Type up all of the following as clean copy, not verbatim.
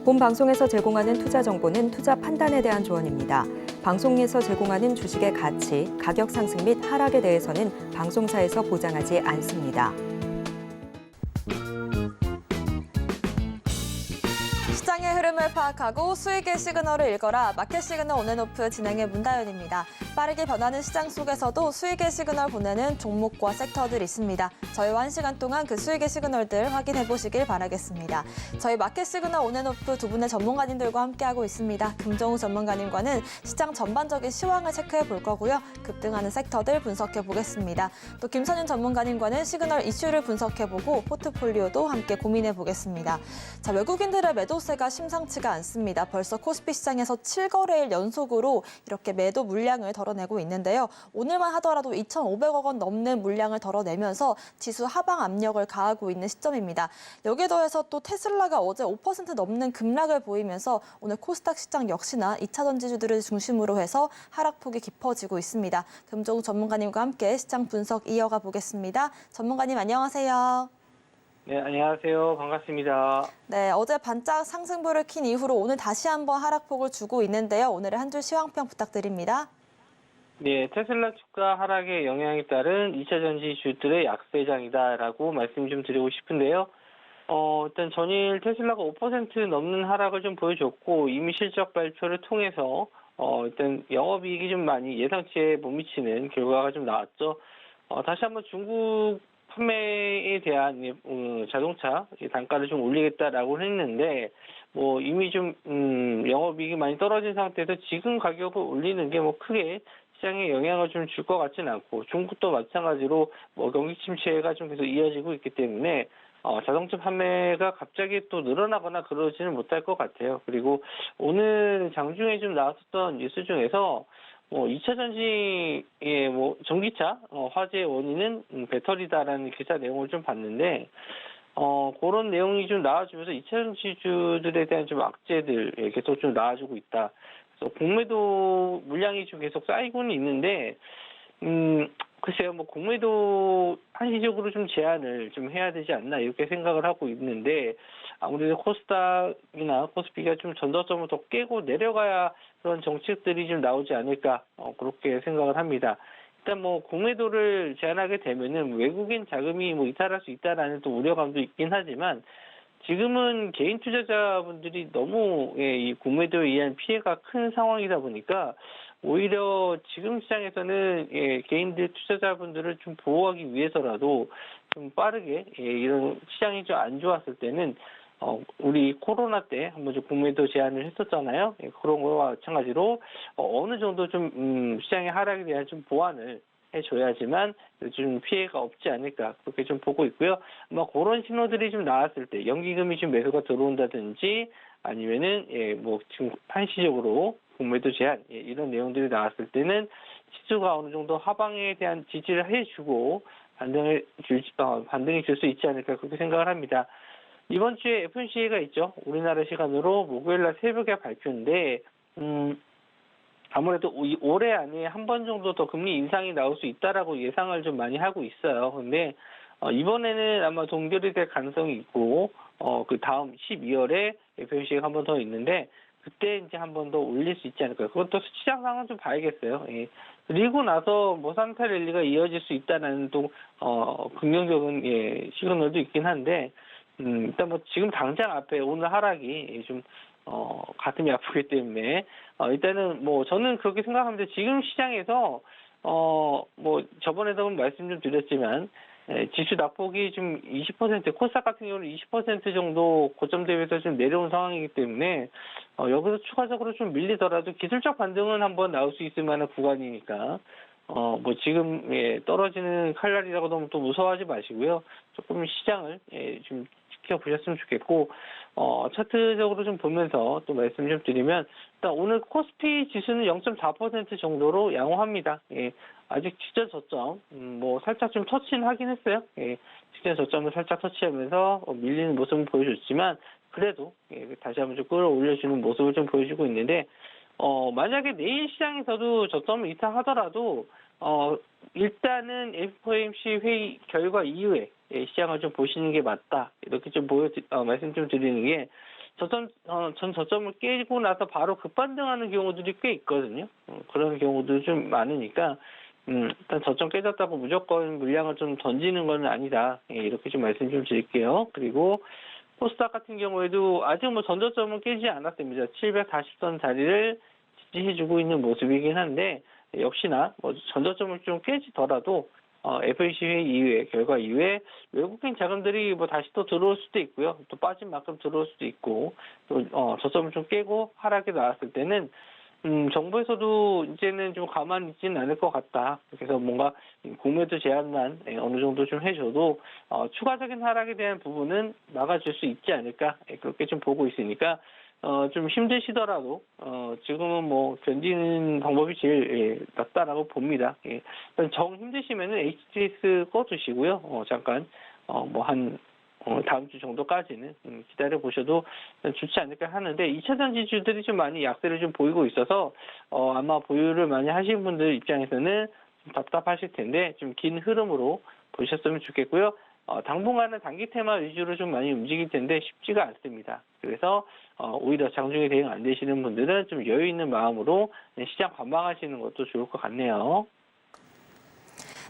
본 방송에서 제공하는 투자 정보는 투자 판단에 대한 조언입니다. 방송에서 제공하는 주식의 가치, 가격 상승 및 하락에 대해서는 방송사에서 보장하지 않습니다. 시장의 흐름을 파악하고 수익의 시그널을 읽어라. 마켓 시그널 온앤오프 진행의 문다연입니다. 빠르게 변하는 시장 속에서도 수익의 시그널 보내는 종목과 섹터들 있습니다. 저희와 1시간 동안 그 수익의 시그널들 확인해 보시길 바라겠습니다. 저희 마켓 시그널 온앤오프 두 분의 전문가님들과 함께하고 있습니다. 금정우 전문가님과는 시장 전반적인 시황을 체크해 볼 거고요. 급등하는 섹터들 분석해 보겠습니다. 또 김선윤 전문가님과는 시그널 이슈를 분석해 보고 포트폴리오도 함께 고민해 보겠습니다. 자, 외국인들의 매도세가 심상치가 않습니다. 벌써 코스피 시장에서 7거래일 연속으로 이렇게 매도 물량을 덜어내고 있는데요. 오늘만 하더라도 2,500억 원 넘는 물량을 덜어내면서 지수 하방 압력을 가하고 있는 시점입니다. 여기에 더해서 또 테슬라가 어제 5% 넘는 급락을 보이면서 오늘 코스닥 시장 역시나 2차 전지주들을 중심으로 해서 하락폭이 깊어지고 있습니다. 금정우 전문가님과 함께 시장 분석 이어가 보겠습니다. 전문가님 안녕하세요. 네, 안녕하세요. 반갑습니다. 네, 어제 반짝 상승부를 킨 이후로 오늘 다시 한번 하락폭을 주고 있는데요. 오늘의 한 줄 시황평 부탁드립니다. 네, 테슬라 주가 하락의 영향에 따른 2차 전지주들의 약세장이다라고 말씀 좀 드리고 싶은데요. 일단 전일 테슬라가 5% 넘는 하락을 좀 보여줬고 이미 실적 발표를 통해서 일단 영업이익이 좀 많이 예상치에 못 미치는 결과가 좀 나왔죠. 다시 한번 중국 판매에 대한 자동차 단가를 좀 올리겠다라고 했는데 뭐 이미 좀 영업이익이 많이 떨어진 상태에서 지금 가격을 올리는 게 뭐 크게 시장에 영향을 좀 줄 것 같지는 않고 중국도 마찬가지로 뭐 경기 침체가 좀 계속 이어지고 있기 때문에 자동차 판매가 갑자기 또 늘어나거나 그러지는 못할 것 같아요. 그리고 오늘 장중에 좀 나왔었던 뉴스 중에서 2차 전지의 전기차 화재의 원인은 배터리다라는 기사 내용을 좀 봤는데 그런 내용이 좀 나와주면서 2차 전지주들에 대한 좀 악재들 계속 좀 나와주고 있다. 그래서 공매도 물량이 좀 계속 쌓이고는 있는데 글쎄요, 공매도 한시적으로 좀 제한을 좀 해야 되지 않나 이렇게 생각을 하고 있는데 아무래도 코스닥이나 코스피가 좀 전저점을 더 깨고 내려가야 그런 정책들이 좀 나오지 않을까 그렇게 생각을 합니다. 일단 공매도를 제한하게 되면은 외국인 자금이 이탈할 수 있다라는 또 우려감도 있긴 하지만 지금은 개인 투자자분들이 너무 이 공매도에 의한 피해가 큰 상황이다 보니까 오히려 지금 시장에서는 개인들 투자자분들을 좀 보호하기 위해서라도 좀 빠르게 이런 시장이 좀 안 좋았을 때는 우리 코로나 때 한번 좀 공매도 제한을 했었잖아요. 그런 거와 마찬가지로 어느 정도 좀 시장의 하락에 대한 좀 보완을 해줘야지만 좀 피해가 없지 않을까 그렇게 좀 보고 있고요. 그런 신호들이 좀 나왔을 때 연기금이 좀 매수가 들어온다든지 아니면은 지금 한시적으로 공매도 제한 이런 내용들이 나왔을 때는 지수가 어느 정도 하방에 대한 지지를 해주고 반등이 줄 수 있지 않을까 그렇게 생각을 합니다. 이번 주에 FOMC가 있죠. 우리나라 시간으로 목요일날 새벽에 발표인데 아무래도 올해 안에 한 번 정도 더 금리 인상이 나올 수 있다라고 예상을 좀 많이 하고 있어요. 근데 이번에는 아마 동결이 될 가능성이 있고 그 다음 12월에 FOMC가 한 번 더 있는데 그때 이제 한 번 더 올릴 수 있지 않을까요? 그것도 시장 상황 좀 봐야겠어요. 예. 그리고 나서 산타 랠리가 이어질 수 있다는 또 긍정적인 시그널도 있긴 한데 일단 지금 당장 앞에 오늘 하락이 좀 가슴이 아프기 때문에 일단은 저는 그렇게 생각합니다. 지금 시장에서 저번에도 말씀 좀 드렸지만 지수 낙폭이 좀 20%, 코스닥 같은 경우는 20% 정도 고점 대비해서 좀 내려온 상황이기 때문에 여기서 추가적으로 좀 밀리더라도 기술적 반등은 한번 나올 수 있을 만한 구간이니까 지금 떨어지는 칼날이라고 너무 또 무서워하지 마시고요. 조금 시장을 좀 지켜보셨으면 좋겠고 차트적으로 좀 보면서 또 말씀 좀 드리면 일단 오늘 코스피 지수는 0.4% 정도로 양호합니다. 아직 직전 저점 살짝 좀 터치는 하긴 했어요. 직전 저점을 살짝 터치하면서 밀리는 모습을 보여줬지만 그래도 다시 한번 좀 끌어올려주는 모습을 좀 보여주고 있는데 만약에 내일 시장에서도 저점을 이탈하더라도 일단은 FOMC 회의 결과 이후에 시장을 좀 보시는 게 맞다. 이렇게 좀 말씀 좀 드리는 게 전 저점을 깨고 나서 바로 급반등하는 경우들이 꽤 있거든요. 그런 경우도 좀 많으니까 일단 저점 깨졌다고 무조건 물량을 좀 던지는 건 아니다. 이렇게 좀 말씀 좀 드릴게요. 그리고 코스닥 같은 경우에도 아직 뭐 전저점은 깨지 않았습니다. 740선 자리를 지지해주고 있는 모습이긴 한데 역시나 뭐 전저점을 좀 깨지더라도 FOMC 회의 이후에 결과 이후에 외국인 자금들이 뭐 다시 또 들어올 수도 있고요. 또 빠진 만큼 들어올 수도 있고 또 저점을 좀 깨고 하락이 나왔을 때는 정부에서도 이제는 좀 가만히 있지는 않을 것 같다. 그래서 뭔가 공매도 제한만 어느 정도 좀 해줘도 추가적인 하락에 대한 부분은 막아줄 수 있지 않을까 그렇게 좀 보고 있으니까 좀 힘드시더라도 지금은 뭐 견디는 방법이 제일 낫다라고 봅니다. 정 힘드시면은 HTS 꺼두시고요. 잠깐 뭐 한 다음 주 정도까지는 기다려 보셔도 좋지 않을까 하는데 2차전 지주들이 좀 많이 약세를 좀 보이고 있어서 아마 보유를 많이 하시는 분들 입장에서는 좀 답답하실 텐데 좀 긴 흐름으로 보셨으면 좋겠고요. 당분간은 단기 테마 위주로 좀 많이 움직일 텐데 쉽지가 않습니다. 그래서 오히려 장중에 대응 안 되시는 분들은 좀 여유 있는 마음으로 시장 관망하시는 것도 좋을 것 같네요.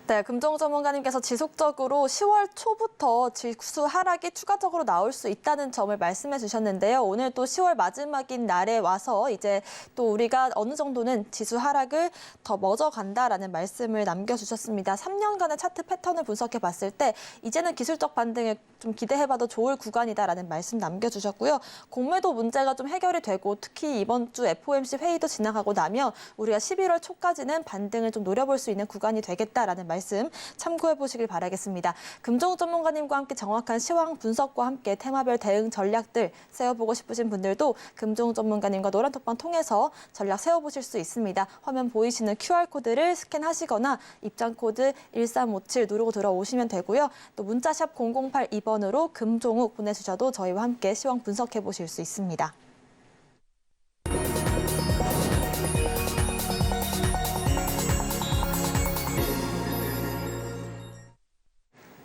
네, 금정 전문가님께서 지속적으로 10월 초부터 지수 하락이 추가적으로 나올 수 있다는 점을 말씀해 주셨는데요. 오늘 또 10월 마지막인 날에 와서 이제 또 우리가 어느 정도는 지수 하락을 더 멎어간다라는 말씀을 남겨주셨습니다. 3년간의 차트 패턴을 분석해 봤을 때 이제는 기술적 반등을 좀 기대해봐도 좋을 구간이다라는 말씀 남겨주셨고요. 공매도 문제가 좀 해결이 되고 특히 이번 주 FOMC 회의도 지나가고 나면 우리가 11월 초까지는 반등을 좀 노려볼 수 있는 구간이 되겠다라는 말씀 참고해 보시길 바라겠습니다. 금종 전문가님과 함께 정확한 시황 분석과 함께 테마별 대응 전략들 세워보고 싶으신 분들도 금종 전문가님과 노란톡방 통해서 전략 세워보실 수 있습니다. 화면 보이시는 QR코드를 스캔하시거나 입장코드 1357 누르고 들어오시면 되고요. 또 문자샵 0082번으로 금종욱 보내주셔도 저희와 함께 시황 분석해 보실 수 있습니다.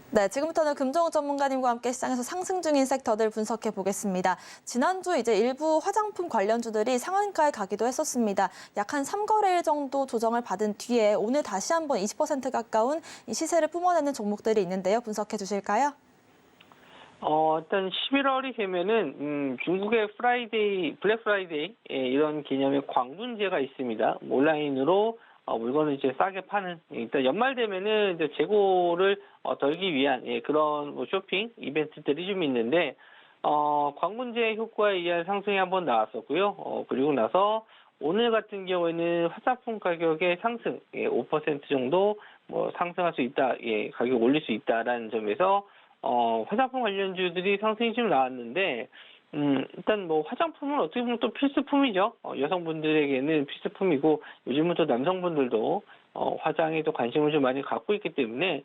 네, 지금부터는 금정욱 전문가님과 함께 시장에서 상승 중인 섹터들 분석해 보겠습니다. 지난주 이제 일부 화장품 관련주들이 상한가에 가기도 했었습니다. 약 한 3거래일 정도 조정을 받은 뒤에 오늘 다시 한번 20% 가까운 이 시세를 뿜어내는 종목들이 있는데요. 분석해 주실까요? 일단 11월이 되면은 중국의 블랙 프라이데이 이런 개념의 광분제가 있습니다. 온라인으로 물건을 이제 싸게 파는 일단 연말 되면은 이제 재고를 덜기 위한 그런 뭐 쇼핑 이벤트들이 좀 있는데 광분제 효과에 의한 상승이 한번 나왔었고요. 그리고 나서 오늘 같은 경우에는 화장품 가격의 상승 5% 정도 뭐 상승할 수 있다, 가격 올릴 수 있다라는 점에서 화장품 관련주들이 상승이 좀 나왔는데 일단 뭐 화장품은 어떻게 보면 또 필수품이죠. 여성분들에게는 필수품이고 요즘은 또 남성분들도 화장에 또 관심을 좀 많이 갖고 있기 때문에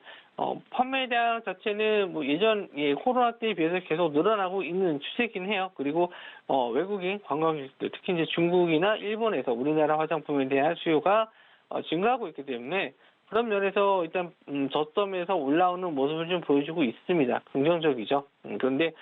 판매량 자체는 뭐 예전 코로나 때에 비해서 계속 늘어나고 있는 추세긴 해요. 그리고 외국인 관광객들 특히 이제 중국이나 일본에서 우리나라 화장품에 대한 수요가 증가하고 있기 때문에 그런 면에서 일단 저점에서 올라오는 모습을 좀 보여주고 있습니다. 긍정적이죠. 그런데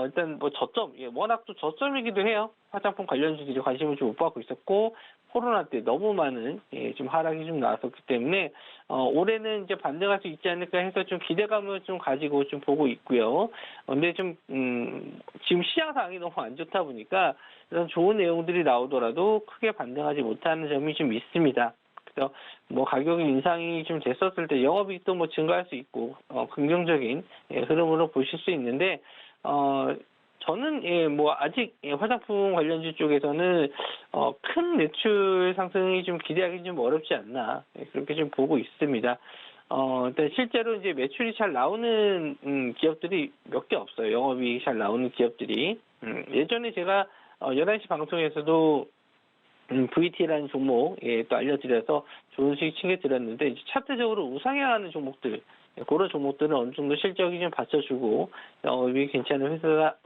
일단 뭐 저점, 워낙 또 저점이기도 해요. 화장품 관련주들이 관심을 좀 못 받고 있었고 코로나 때 너무 많은 좀 하락이 좀 나왔었기 때문에 올해는 이제 반등할 수 있지 않을까 해서 좀 기대감을 좀 가지고 좀 보고 있고요. 근데 좀 지금 시장 상황이 너무 안 좋다 보니까 이런 좋은 내용들이 나오더라도 크게 반등하지 못하는 점이 좀 있습니다. 그래서 뭐 가격 인상이 좀 됐었을 때 영업이익도 뭐 증가할 수 있고 긍정적인 흐름으로 보실 수 있는데 저는 뭐 아직 화장품 관련주 쪽에서는 큰 매출 상승이 좀 기대하기 좀 어렵지 않나 그렇게 좀 보고 있습니다. 일단 실제로 이제 매출이 잘 나오는 기업들이 몇 개 없어요. 영업이익이 잘 나오는 기업들이. 예전에 제가 11시 방송에서도 VT라는 종목 또 알려드려서 좋은 수익 챙겨드렸는데 차트적으로 우상향하는 종목들 그런 종목들은 어느 정도 실적이 좀 받쳐주고 이게 괜찮은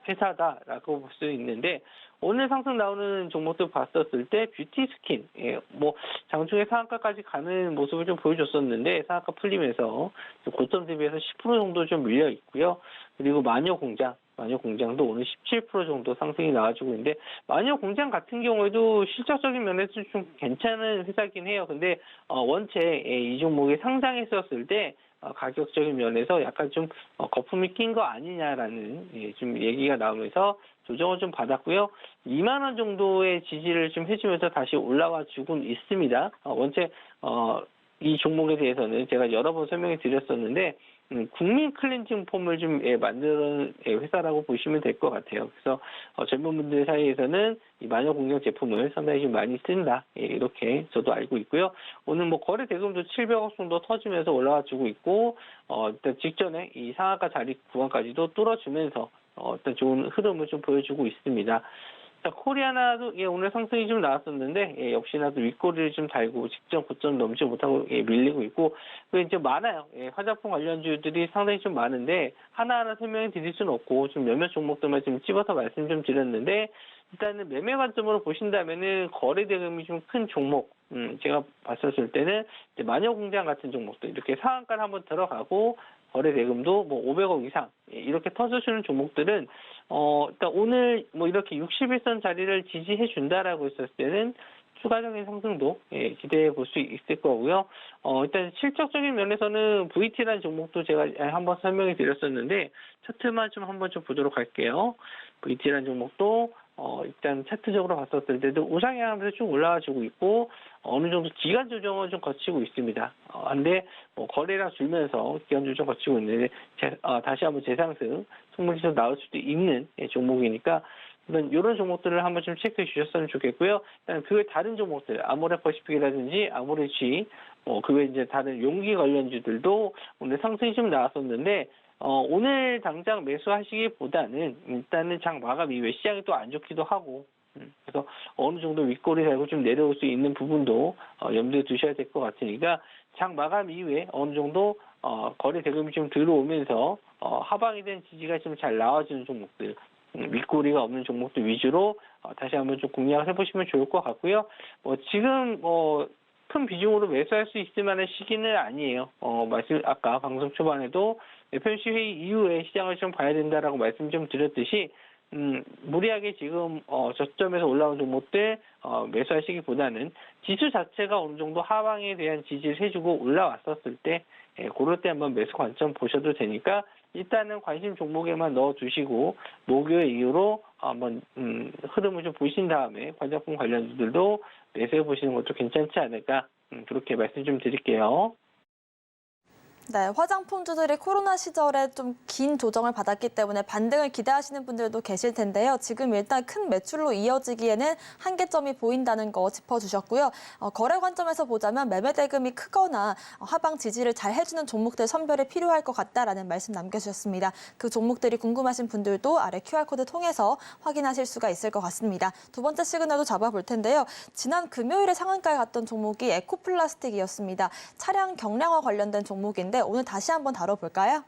회사다라고 볼 수 있는데 오늘 상승 나오는 종목들 봤었을 때 뷰티 스킨, 뭐 장중에 상한가까지 가는 모습을 좀 보여줬었는데 상한가 풀리면서 고점 대비해서 10% 정도 좀 밀려 있고요. 그리고 마녀공장도 오늘 17% 정도 상승이 나와주고 있는데 마녀공장 같은 경우에도 실적적인 면에서 좀 괜찮은 회사긴 해요. 근데 원체 이 종목이 상장했었을 때 가격적인 면에서 약간 좀 거품이 낀 거 아니냐라는 좀 얘기가 나오면서 조정을 좀 받았고요. 2만 원 정도의 지지를 좀 해주면서 다시 올라와 주고 있습니다. 원체 이 종목에 대해서는 제가 여러 번 설명해 드렸었는데 국민 클렌징 폼을 좀 만드는 회사라고 보시면 될 것 같아요. 그래서 젊은 분들 사이에서는 이 마녀공장 제품을 상당히 좀 많이 쓴다. 이렇게 저도 알고 있고요. 오늘 뭐 거래 대금도 700억 정도 터지면서 올라와 주고 있고 일단 직전에 이 상한가 자리 구간까지도 뚫어주면서 일단 좋은 흐름을 좀 보여주고 있습니다. 자, 코리아나도 오늘 상승이 좀 나왔었는데 역시나 또 윗꼬리를 좀 달고 직전 고점 넘지 못하고 밀리고 있고 이제 많아요. 화장품 관련주들이 상당히 좀 많은데 하나하나 설명해 드릴 수는 없고 좀 몇몇 종목들만 좀 찝어서 말씀 좀 드렸는데 일단은 매매 관점으로 보신다면은 거래 대금이 좀 큰 종목 제가 봤었을 때는 이제 마녀공장 같은 종목들 이렇게 상한가를 한번 들어가고 거래 대금도 뭐 500억 이상 이렇게 터져주는 종목들은 일단 오늘 뭐 이렇게 61선 자리를 지지해 준다라고 했었을 때는 추가적인 상승도 기대해 볼 수 있을 거고요. 일단 실적적인 면에서는 VT라는 종목도 제가 한번 설명해 드렸었는데 차트만 좀 한번 좀 보도록 할게요. VT라는 종목도 일단 차트적으로 봤었을 때도 우상향하면서 쭉 올라와 주고 있고 어느 정도 기간 조정을 좀 거치고 있습니다. 근데 뭐 거래량 줄면서 기간 조정 거치고 있는데 다시 한번 재상승 속물에서 나올 수도 있는 종목이니까 이런 종목들을 한번 좀 체크해 주셨으면 좋겠고요. 일단 그 외 다른 종목들 아모레퍼시픽이라든지 아모레G 그 외 이제 다른 용기 관련주들도 오늘 상승이 좀 나왔었는데 오늘 당장 매수하시기보다는 일단은 장 마감 이후에 시장이 또 안 좋기도 하고 그래서 어느 정도 윗꼬리 달고 좀 내려올 수 있는 부분도 염두에 두셔야 될 것 같으니까 장 마감 이후에 어느 정도 거래 대금이 좀 들어오면서 하방에 대한 지지가 좀 잘 나와주는 종목들 윗꼬리가 없는 종목들 위주로 다시 한번 좀 공략을 해보시면 좋을 것 같고요. 지금 큰 비중으로 매수할 수 있을 만한 시기는 아니에요. 아까 방송 초반에도 FOMC 회의 이후에 시장을 좀 봐야 된다라고 말씀 좀 드렸듯이 무리하게 지금 저점에서 올라온 종목들 매수하시기보다는 지수 자체가 어느 정도 하방에 대한 지지를 해주고 올라왔었을 때 그럴 때 한번 매수 관점 보셔도 되니까 일단은 관심 종목에만 넣어두시고 목요일 이후로 한번 흐름을 좀 보신 다음에 화장품 관련주들도 매수해 보시는 것도 괜찮지 않을까 그렇게 말씀 좀 드릴게요. 네, 화장품주들이 코로나 시절에 좀 긴 조정을 받았기 때문에 반등을 기대하시는 분들도 계실 텐데요. 지금 일단 큰 매출로 이어지기에는 한계점이 보인다는 거 짚어주셨고요. 거래 관점에서 보자면 매매 대금이 크거나 하방 지지를 잘 해주는 종목들 선별이 필요할 것 같다라는 말씀 남겨주셨습니다. 그 종목들이 궁금하신 분들도 아래 QR코드 통해서 확인하실 수가 있을 것 같습니다. 두 번째 시그널도 잡아볼 텐데요. 지난 금요일에 상한가에 갔던 종목이 에코플라스틱이었습니다. 차량 경량화 관련된 종목인데 오늘 다시 한번 다뤄볼까요?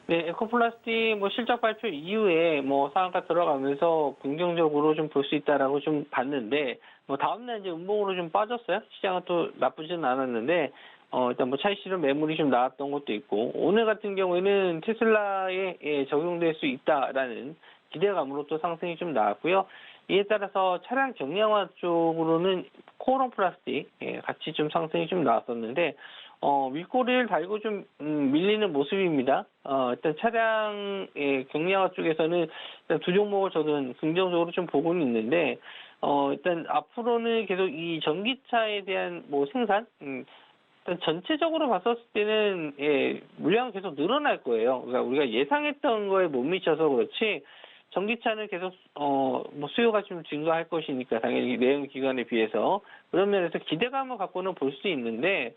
네, 에코플라스틱 실적 발표 이후에 상한가 들어가면서 긍정적으로 좀 볼 수 있다라고 좀 봤는데 다음날 이제 음봉으로 좀 빠졌어요. 시장은 또 나쁘지는 않았는데 일단 차익 실현 매물이 좀 나왔던 것도 있고 오늘 같은 경우에는 테슬라에 적용될 수 있다라는 기대감으로 또 상승이 좀 나왔고요. 이에 따라서 차량 경량화 쪽으로는 코오롱 플라스틱 같이 좀 상승이 좀 나왔었는데 윗꼬리를 달고 좀 밀리는 모습입니다. 일단 차량의 경량화 쪽에서는 일단 두 종목을 저는 긍정적으로 좀 보고는 있는데 일단 앞으로는 계속 이 전기차에 대한 생산 일단 전체적으로 봤었을 때는 물량은 계속 늘어날 거예요. 그러니까 우리가 예상했던 거에 못 미쳐서 그렇지 전기차는 계속 수요가 좀 증가할 것이니까 당연히 내연 기관에 비해서 그런 면에서 기대감을 갖고는 볼 수 있는데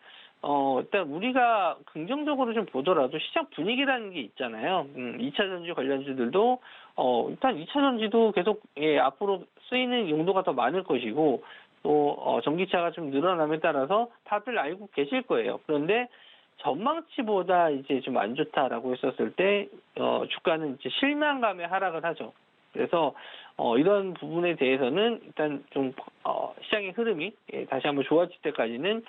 일단 우리가 긍정적으로 좀 보더라도 시장 분위기라는 게 있잖아요. 2차 전지 관련주들도 일단 2차 전지도 계속 앞으로 쓰이는 용도가 더 많을 것이고 또 전기차가 좀 늘어남에 따라서 다들 알고 계실 거예요. 그런데 전망치보다 이제 좀 안 좋다라고 했었을 때, 주가는 이제 실망감에 하락을 하죠. 그래서, 이런 부분에 대해서는 일단 좀, 시장의 흐름이 다시 한번 좋아질 때까지는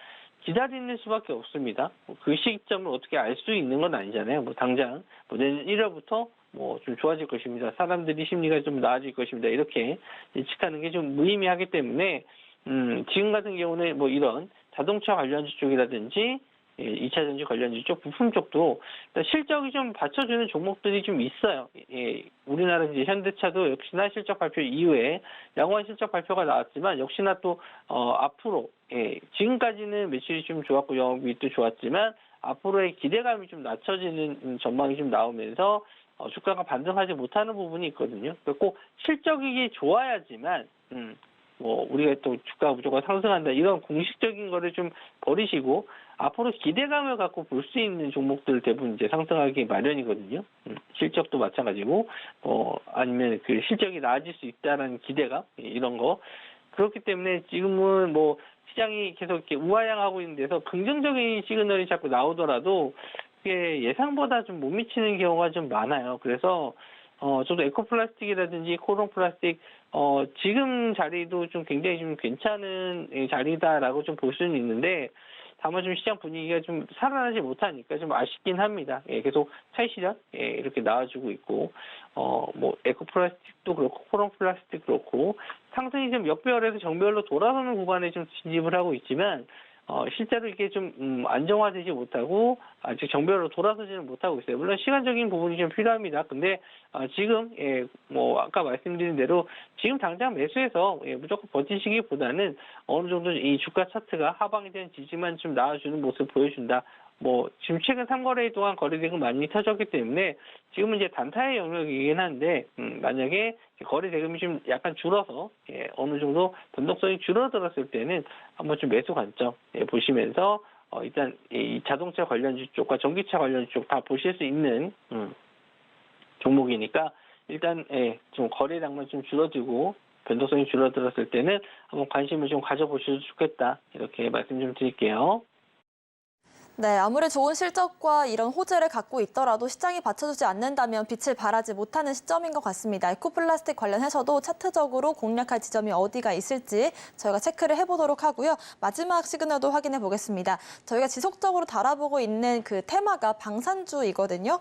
기다리는 수밖에 없습니다. 그 시점을 어떻게 알 수 있는 건 아니잖아요. 뭐 당장 뭐 내년 1월부터 뭐 좀 좋아질 것입니다. 사람들이 심리가 좀 나아질 것입니다. 이렇게 예측하는 게 좀 무의미하기 때문에 지금 같은 경우는 뭐 이런 자동차 관련주 쪽이라든지 2차 전지 관련주 쪽, 부품 쪽도 실적이 좀 받쳐주는 종목들이 좀 있어요. 우리나라 이제 현대차도 역시나 실적 발표 이후에 양호한 실적 발표가 나왔지만 역시나 또 앞으로 지금까지는 매출이 좀 좋았고 영업이익도 좋았지만 앞으로의 기대감이 좀 낮춰지는 전망이 좀 나오면서 주가가 반등하지 못하는 부분이 있거든요. 꼭 실적이 좋아야지만 뭐 우리가 또 주가가 무조건 상승한다 이런 공식적인 거를 좀 버리시고 앞으로 기대감을 갖고 볼 수 있는 종목들 대부분 이제 상승하기 마련이거든요. 실적도 마찬가지고 아니면 그 실적이 나아질 수 있다는 기대감 이런 거 그렇기 때문에 지금은 뭐 시장이 계속 이렇게 우하향하고 있는 데서 긍정적인 시그널이 자꾸 나오더라도 그게 예상보다 좀 못 미치는 경우가 좀 많아요. 그래서 저도 에코플라스틱이라든지 코롱플라스틱 지금 자리도 좀 굉장히 좀 괜찮은 자리다라고 좀 볼 수는 있는데 다만 좀 시장 분위기가 좀 살아나지 못하니까 좀 아쉽긴 합니다. 계속 차익 실현 이렇게 나와주고 있고 뭐 에코플라스틱도 그렇고 코롱플라스틱 그렇고 상승이 좀 역배열에서 정배열로 돌아서는 구간에 좀 진입을 하고 있지만 실제로 이게 좀 안정화되지 못하고 아직 정배열로 돌아서지는 못하고 있어요. 물론 시간적인 부분이 좀 필요합니다. 근데 지금 뭐 아까 말씀드린 대로 지금 당장 매수해서 무조건 버티시기보다는 어느 정도 이 주가 차트가 하방에 대한 지지만 좀 나와주는 모습을 보여준다. 뭐 지금 최근 3거래일 동안 거래대금 많이 터졌기 때문에 지금은 이제 단타의 영역이긴 한데 만약에 거래대금이 좀 약간 줄어서 어느 정도 변동성이 줄어들었을 때는 한번 좀 매수 관점 보시면서 일단 이 자동차 관련주 쪽과 전기차 관련주 쪽 다 보실 수 있는 종목이니까 일단 좀 거래량만 좀 줄어들고 변동성이 줄어들었을 때는 한번 관심을 좀 가져보셔도 좋겠다 이렇게 말씀 좀 드릴게요. 네, 아무리 좋은 실적과 이런 호재를 갖고 있더라도 시장이 받쳐주지 않는다면 빛을 발하지 못하는 시점인 것 같습니다. 에코플라스틱 관련해서도 차트적으로 공략할 지점이 어디가 있을지 저희가 체크를 해보도록 하고요. 마지막 시그널도 확인해 보겠습니다. 저희가 지속적으로 달아보고 있는 그 테마가 방산주이거든요.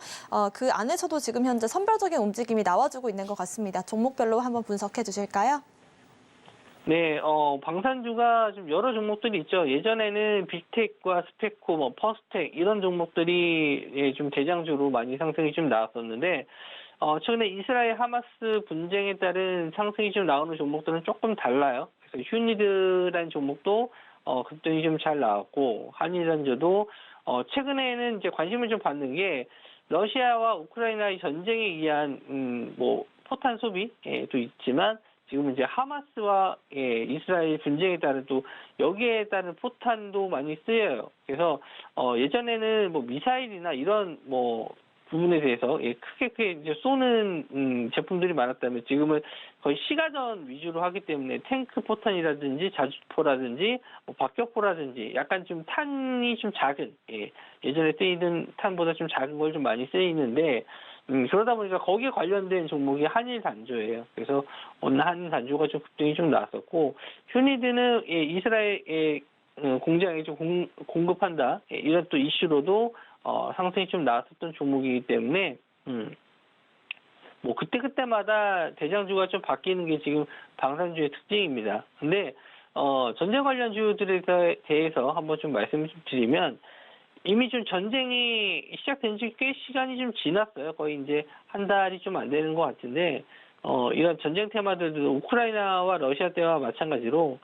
그 안에서도 지금 현재 선별적인 움직임이 나와주고 있는 것 같습니다. 종목별로 한번 분석해 주실까요? 네, 방산주가 좀 여러 종목들이 있죠. 예전에는 빅텍과 스페코, 뭐 퍼스텍 이런 종목들이 좀 대장주로 많이 상승이 좀 나왔었는데 최근에 이스라엘 하마스 분쟁에 따른 상승이 좀 나오는 종목들은 조금 달라요. 그래서 휴니드라는 종목도 급등이 좀 잘 나왔고 한일전저도 최근에는 이제 관심을 좀 받는 게 러시아와 우크라이나의 전쟁에 의한 뭐 포탄 소비도 있지만 지금은 이제 하마스와 이스라엘 분쟁에 따른 또 여기에 따른 포탄도 많이 쓰여요. 그래서 예전에는 뭐 미사일이나 이런 뭐 부분에 대해서 크게 이제 쏘는 제품들이 많았다면 지금은 거의 시가전 위주로 하기 때문에 탱크 포탄이라든지 자주포라든지 뭐 박격포라든지 약간 좀 탄이 좀 작은 예전에 쓰이던 탄보다 좀 작은 걸 좀 많이 쓰이는데 그러다 보니까 거기에 관련된 종목이 한일 단조예요. 그래서 오늘 한일 단조가 좀 급등이 좀 나왔었고 휴니드는 이스라엘 공장에 좀 공급한다 이런 또 이슈로도 상승이 좀 나왔었던 종목이기 때문에 뭐 그때마다 대장주가 좀 바뀌는 게 지금 방산주의 특징입니다. 근데 전쟁 관련주들에 대해서 한번 좀 말씀을 좀 드리면 이미 좀 전쟁이 시작된 지 꽤 시간이 좀 지났어요. 거의 이제 한 달이 좀 안 되는 것 같은데, 이런 전쟁 테마들도 우크라이나와 러시아 때와 마찬가지로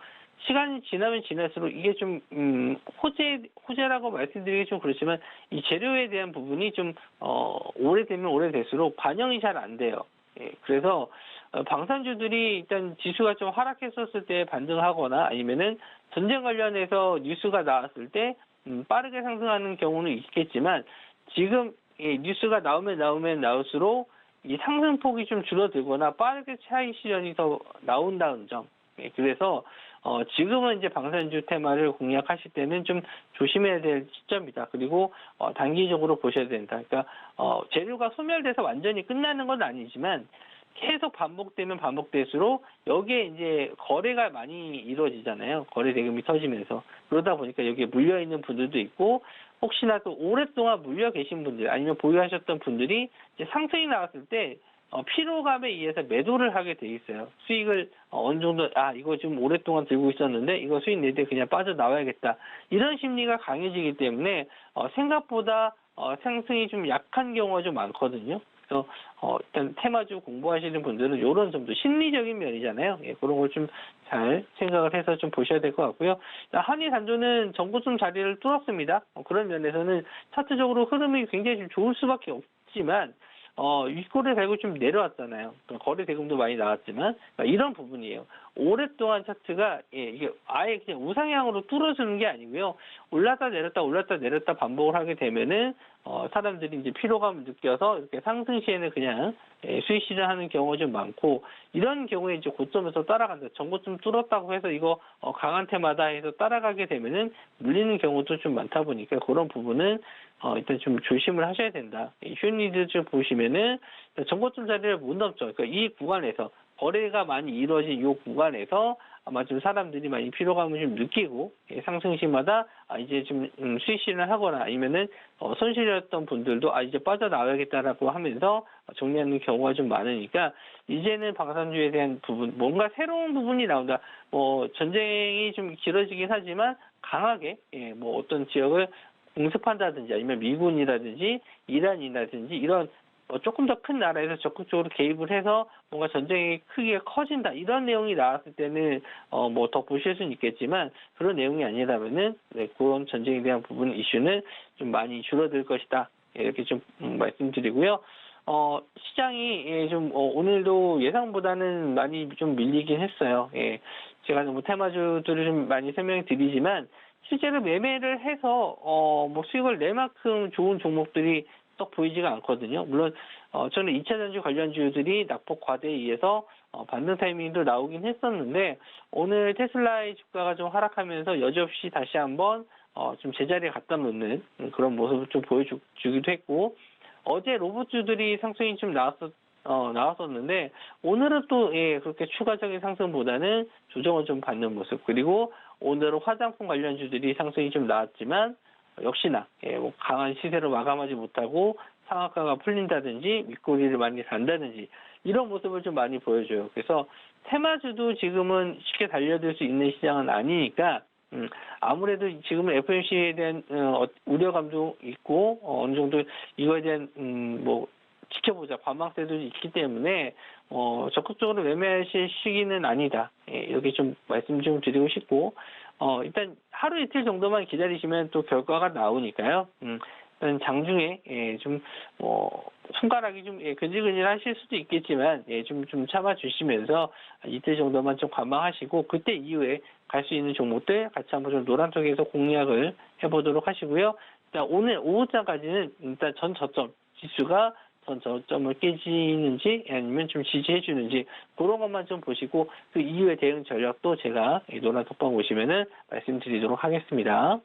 시간이 지나면 지날수록 이게 좀, 호재라고 말씀드리기 좀 그렇지만 이 재료에 대한 부분이 좀, 오래되면 오래될수록 반영이 잘 안 돼요. 그래서 방산주들이 일단 지수가 좀 하락했었을 때 반등하거나 아니면은 전쟁 관련해서 뉴스가 나왔을 때 빠르게 상승하는 경우는 있겠지만 지금 뉴스가 나오면 나올수록 이 상승폭이 좀 줄어들거나 빠르게 차익 실현이 더 나온다는 점. 그래서 지금은 이제 방산주 테마를 공략하실 때는 좀 조심해야 될 시점이다. 그리고 단기적으로 보셔야 된다. 그러니까 재료가 소멸돼서 완전히 끝나는 건 아니지만 계속 반복되면 반복될수록 여기에 이제 거래가 많이 이루어지잖아요. 거래 대금이 터지면서. 그러다 보니까 여기에 물려 있는 분들도 있고 혹시나 또 오랫동안 물려 계신 분들 아니면 보유하셨던 분들이 이제 상승이 나왔을 때 피로감에 의해서 매도를 하게 돼 있어요. 수익을 어느 정도 이거 좀 오랫동안 들고 있었는데 이거 수익 낼 때 그냥 빠져나와야겠다. 이런 심리가 강해지기 때문에 생각보다 상승이 좀 약한 경우가 좀 많거든요. 그래서 일단 테마주 공부하시는 분들은 이런 점도 심리적인 면이잖아요. 예, 그런 걸 좀 잘 생각을 해서 좀 보셔야 될 것 같고요. 한일 단조는 전고점 자리를 뚫었습니다. 그런 면에서는 차트적으로 흐름이 굉장히 좀 좋을 수밖에 없지만 윗골을 달고 좀 내려왔잖아요. 거래 대금도 많이 나왔지만 이런 부분이에요. 오랫동안 차트가 이게 아예 그냥 우상향으로 뚫어주는 게 아니고요. 올랐다 내렸다 반복을 하게 되면은 사람들이 이제 피로감을 느껴서 이렇게 상승 시에는 그냥 수익 실현하는 경우가 좀 많고 이런 경우에 이제 고점에서 따라간다. 전고점 뚫었다고 해서 이거 강한 테마다 해서 따라가게 되면은 물리는 경우도 좀 많다 보니까 그런 부분은 일단 좀 조심을 하셔야 된다. 휴니드 좀 보시면은 전고점 자리를 못 넘죠. 그러니까 이 구간에서 거래가 많이 이루어진 이 구간에서 아마 좀 사람들이 많이 피로감을 좀 느끼고 상승시마다 이제 좀 수익 실현을 하거나 아니면은 손실이었던 분들도 이제 빠져나와야겠다라고 하면서 정리하는 경우가 좀 많으니까 이제는 방산주에 대한 부분 뭔가 새로운 부분이 나온다. 전쟁이 좀 길어지긴 하지만 강하게 뭐 어떤 지역을 공습한다든지 아니면 미군이라든지 이란이라든지 이런 조금 더 큰 나라에서 적극적으로 개입을 해서 뭔가 전쟁의 크기가 커진다 이런 내용이 나왔을 때는 뭐 더 보실 수는 있겠지만 그런 내용이 아니라면은 그런 전쟁에 대한 부분 이슈는 좀 많이 줄어들 것이다 이렇게 좀 말씀드리고요. 시장이 좀 오늘도 예상보다는 많이 좀 밀리긴 했어요. 제가 뭐 테마주들을 좀 많이 설명드리지만 실제로 매매를 해서 뭐 수익을 낼 만큼 좋은 종목들이 썩 보이지가 않거든요. 물론 저는 2차 전지 관련주들이 낙폭 과대에 의해서 반등 타이밍도 나오긴 했었는데 오늘 테슬라의 주가가 좀 하락하면서 여지없이 다시 한번 좀 제자리에 갖다 놓는 그런 모습을 좀 보여주기도 했고 어제 로봇주들이 상승이 좀 나왔었는데 오늘은 또 그렇게 추가적인 상승보다는 조정을 좀 받는 모습 그리고 오늘은 화장품 관련주들이 상승이 좀 나왔지만 역시나 뭐 강한 시세로 마감하지 못하고 상한가가 풀린다든지 윗꼬리를 많이 단다든지 이런 모습을 좀 많이 보여줘요. 그래서 테마주도 지금은 쉽게 달려들 수 있는 시장은 아니니까 아무래도 지금은 FOMC에 대한 우려감도 있고 어느 정도 이거에 대한 뭐 지켜보자 관망세도 있기 때문에 적극적으로 매매하실 시기는 아니다. 이렇게 좀 말씀 좀 드리고 싶고 일단 하루 이틀 정도만 기다리시면 또 결과가 나오니까요. 일단 장중에 좀 손가락이 좀 근질근질하실 수도 있겠지만 좀 참아주시면서 이틀 정도만 좀 관망하시고 그때 이후에 갈 수 있는 종목들 같이 한번 좀 노란톡에서 공략을 해보도록 하시고요. 일단 오늘 오후장까지는 일단 전 저점 지수가 전 저점을 깨지는지 아니면 좀 지지해주는지 그런 것만 좀 보시고 그 이후의 대응 전략도 제가 노란톡방 오시면은 말씀드리도록 하겠습니다.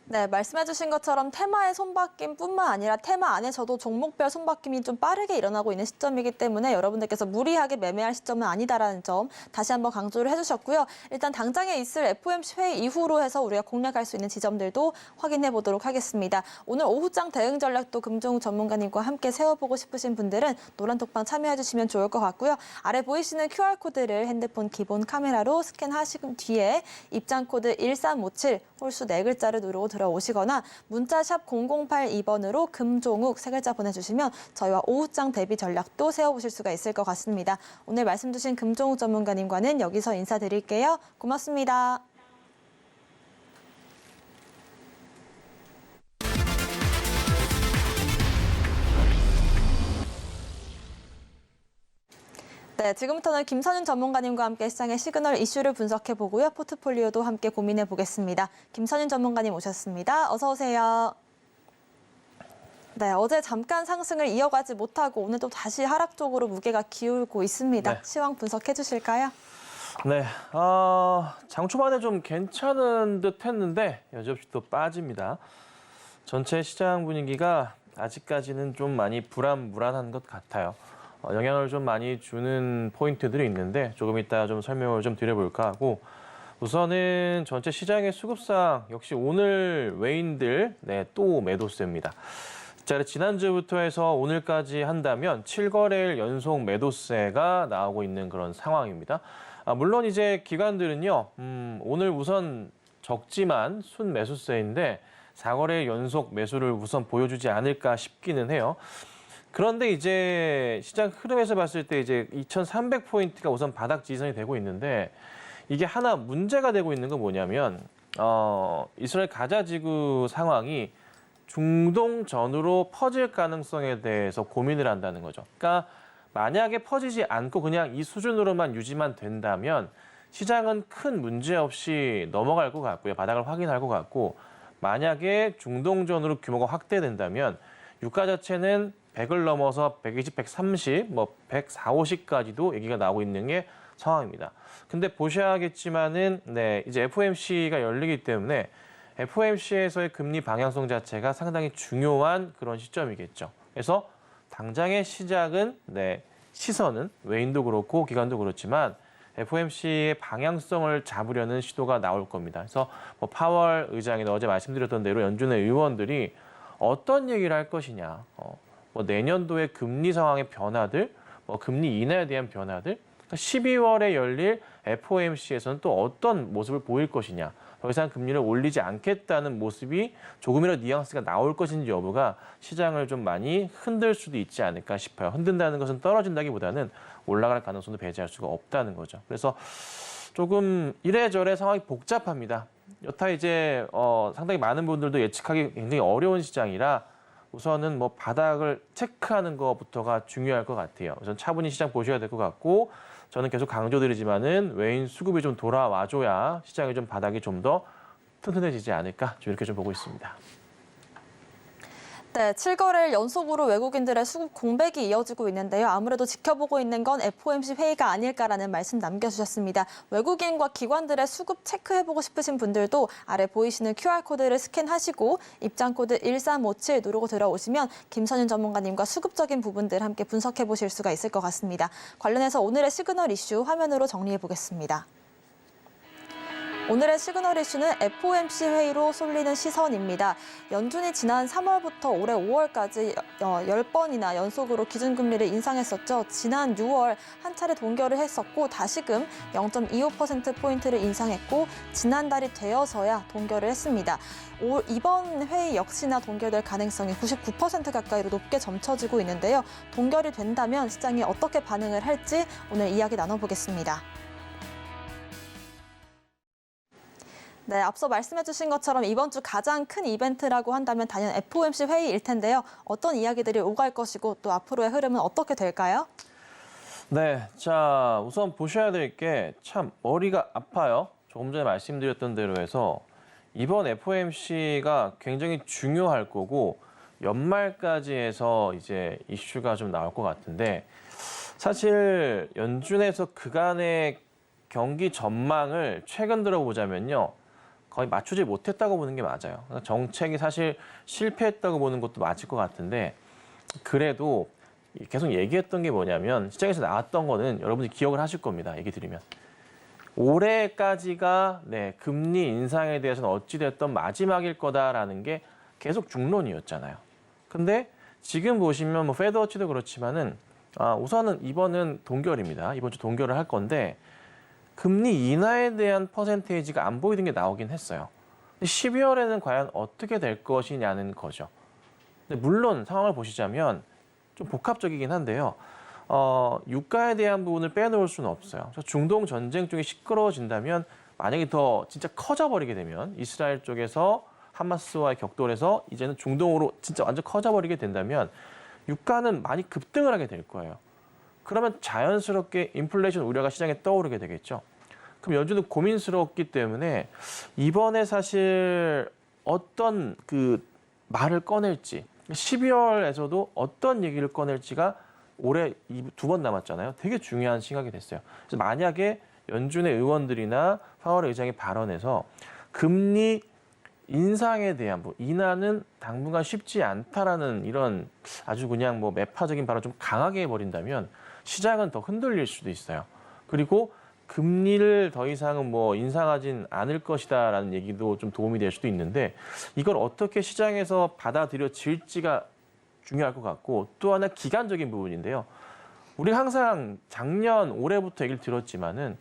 네, 말씀해주신 것처럼 테마의 손바뀜뿐만 아니라 테마 안에서도 종목별 손바뀜이 좀 빠르게 일어나고 있는 시점이기 때문에 여러분들께서 무리하게 매매할 시점은 아니다라는 점 다시 한번 강조를 해주셨고요. 일단 당장에 있을 FOMC 회의 이후로 해서 우리가 공략할 수 있는 지점들도 확인해 보도록 하겠습니다. 오늘 오후장 대응 전략도 금종욱 전문가님과 함께 세워보고 싶으신 분들은 노란톡방 참여해주시면 좋을 것 같고요. 아래 보이시는 QR코드를 핸드폰 기본 카메라로 스캔하신 뒤에 입장코드 1357 홀수 4글자를 누르고 들어오시거나 문자샵 0082번으로 금종욱 3글자 보내주시면 저희와 오후장 대비 전략도 세워보실 수가 있을 것 같습니다. 오늘 말씀 주신 금종욱 전문가님과는 여기서 인사드릴게요. 고맙습니다. 네, 지금부터는 김선윤 전문가님과 함께 시장의 시그널 이슈를 분석해보고요. 포트폴리오도 함께 고민해보겠습니다. 김선윤 전문가님 오셨습니다. 어서 오세요. 네, 어제 잠깐 상승을 이어가지 못하고 오늘도 다시 하락 쪽으로 무게가 기울고 있습니다. 네. 시황 분석해 주실까요? 네, 장 초반에 좀 괜찮은 듯 했는데 여지없이 또 빠집니다. 전체 시장 분위기가 아직까지는 좀 많이 불안불안한 것 같아요. 영향을 좀 많이 주는 포인트들이 있는데 조금 이따 좀 설명을 좀 드려볼까 하고, 우선은 전체 시장의 수급상 역시 오늘 외인들 또 매도세입니다. 자, 지난주부터 해서 오늘까지 한다면 7거래일 연속 매도세가 나오고 있는 그런 상황입니다. 물론 이제 기관들은요, 오늘 우선 적지만 순 매수세인데 4거래일 연속 매수를 우선 보여주지 않을까 싶기는 해요. 그런데 이제 시장 흐름에서 봤을 때 이제 2,300포인트가 우선 바닥 지지선이 되고 있는데, 이게 하나 문제가 되고 있는 건 뭐냐면 이스라엘 가자 지구 상황이 중동 전으로 퍼질 가능성에 대해서 고민을 한다는 거죠. 그러니까 만약에 퍼지지 않고 그냥 이 수준으로만 유지만 된다면 시장은 큰 문제 없이 넘어갈 것 같고요. 바닥을 확인할 것 같고, 만약에 중동전으로 규모가 확대된다면 유가 자체는 100을 넘어서 120, 130, 140, 50까지도 얘기가 나오고 있는 게 상황입니다. 근데 보셔야겠지만은 이제 FOMC가 열리기 때문에 FOMC에서의 금리 방향성 자체가 상당히 중요한 그런 시점이겠죠. 그래서 당장의 시작은 시선은 외인도 그렇고 기관도 그렇지만 FOMC의 방향성을 잡으려는 시도가 나올 겁니다. 그래서 파월 의장이나 어제 말씀드렸던 대로 연준의 의원들이 어떤 얘기를 할 것이냐, 내년도의 금리 상황의 변화들, 금리 인하에 대한 변화들, 12월에 열릴 FOMC에서는 또 어떤 모습을 보일 것이냐, 더 이상 금리를 올리지 않겠다는 모습이 조금이라도 뉘앙스가 나올 것인지 여부가 시장을 좀 많이 흔들 수도 있지 않을까 싶어요. 흔든다는 것은 떨어진다기보다는 올라갈 가능성도 배제할 수가 없다는 거죠. 그래서 조금 이래저래 상황이 복잡합니다. 여타 이제 상당히 많은 분들도 예측하기 굉장히 어려운 시장이라 우선은 바닥을 체크하는 것부터가 중요할 것 같아요. 우선 차분히 시장 보셔야 될 것 같고, 저는 계속 강조드리지만은 외인 수급이 좀 돌아와줘야 시장의 좀 바닥이 좀 더 튼튼해지지 않을까, 좀 이렇게 좀 보고 있습니다. 네, 7거래일 연속으로 외국인들의 수급 공백이 이어지고 있는데요. 아무래도 지켜보고 있는 건 FOMC 회의가 아닐까라는 말씀 남겨주셨습니다. 외국인과 기관들의 수급 체크해보고 싶으신 분들도 아래 보이시는 QR코드를 스캔하시고 입장코드 1357 누르고 들어오시면 김선윤 전문가님과 수급적인 부분들 함께 분석해보실 수가 있을 것 같습니다. 관련해서 오늘의 시그널 이슈 화면으로 정리해보겠습니다. 오늘의 시그널 이슈는 FOMC 회의로 쏠리는 시선입니다. 연준이 지난 3월부터 올해 5월까지 10번이나 연속으로 기준금리를 인상했었죠. 지난 6월 한 차례 동결을 했었고 다시금 0.25%포인트를 인상했고 지난달이 되어서야 동결을 했습니다. 이번 회의 역시나 동결될 가능성이 99% 가까이로 높게 점쳐지고 있는데요. 동결이 된다면 시장이 어떻게 반응을 할지 오늘 이야기 나눠보겠습니다. 네, 앞서 말씀해주신 것처럼 이번 주 가장 큰 이벤트라고 한다면 단연 FOMC 회의일 텐데요. 어떤 이야기들이 오갈 것이고 또 앞으로의 흐름은 어떻게 될까요? 네, 자 우선 보셔야 될 게 참 머리가 아파요. 조금 전에 말씀드렸던 대로 해서 이번 FOMC가 굉장히 중요할 거고 연말까지 해서 이제 이슈가 좀 나올 것 같은데, 사실 연준에서 그간의 경기 전망을 최근 들어보자면요, 거의 맞추지 못했다고 보는 게 맞아요. 정책이 사실 실패했다고 보는 것도 맞을 것 같은데, 그래도 계속 얘기했던 게 뭐냐면 시장에서 나왔던 거는 여러분들이 기억을 하실 겁니다. 얘기 드리면 올해까지가 금리 인상에 대해서는 어찌됐든 마지막일 거다라는 게 계속 중론이었잖아요. 근데 지금 보시면 페드워치도 그렇지만은 우선은 이번은 동결입니다. 이번 주 동결을 할 건데 금리 인하에 대한 퍼센테이지가 안 보이는 게 나오긴 했어요. 12월에는 과연 어떻게 될 것이냐는 거죠. 근데 물론 상황을 보시자면 좀 복합적이긴 한데요. 유가에 대한 부분을 빼놓을 수는 없어요. 중동 전쟁 쪽이 시끄러워진다면, 만약에 더 진짜 커져버리게 되면 이스라엘 쪽에서 하마스와의 격돌에서 이제는 중동으로 진짜 완전 커져버리게 된다면 유가는 많이 급등을 하게 될 거예요. 그러면 자연스럽게 인플레이션 우려가 시장에 떠오르게 되겠죠. 그럼 연준은 고민스럽기 때문에 이번에 사실 어떤 말을 꺼낼지, 12월에서도 어떤 얘기를 꺼낼지가 올해 2번 남았잖아요. 되게 중요한 시각이 됐어요. 그래서 만약에 연준의 의원들이나 파월 의장이 발언해서 금리 인상에 대한 인하는 당분간 쉽지 않다라는 이런 아주 그냥 뭐 매파적인 발언을 좀 강하게 해버린다면 시장은 더 흔들릴 수도 있어요. 그리고 금리를 더 이상은 뭐 인상하진 않을 것이다라는 얘기도 좀 도움이 될 수도 있는데 이걸 어떻게 시장에서 받아들여질지가 중요할 것 같고 또 하나 기간적인 부분인데요. 우리 항상 작년 올해부터 얘기를 들었지만은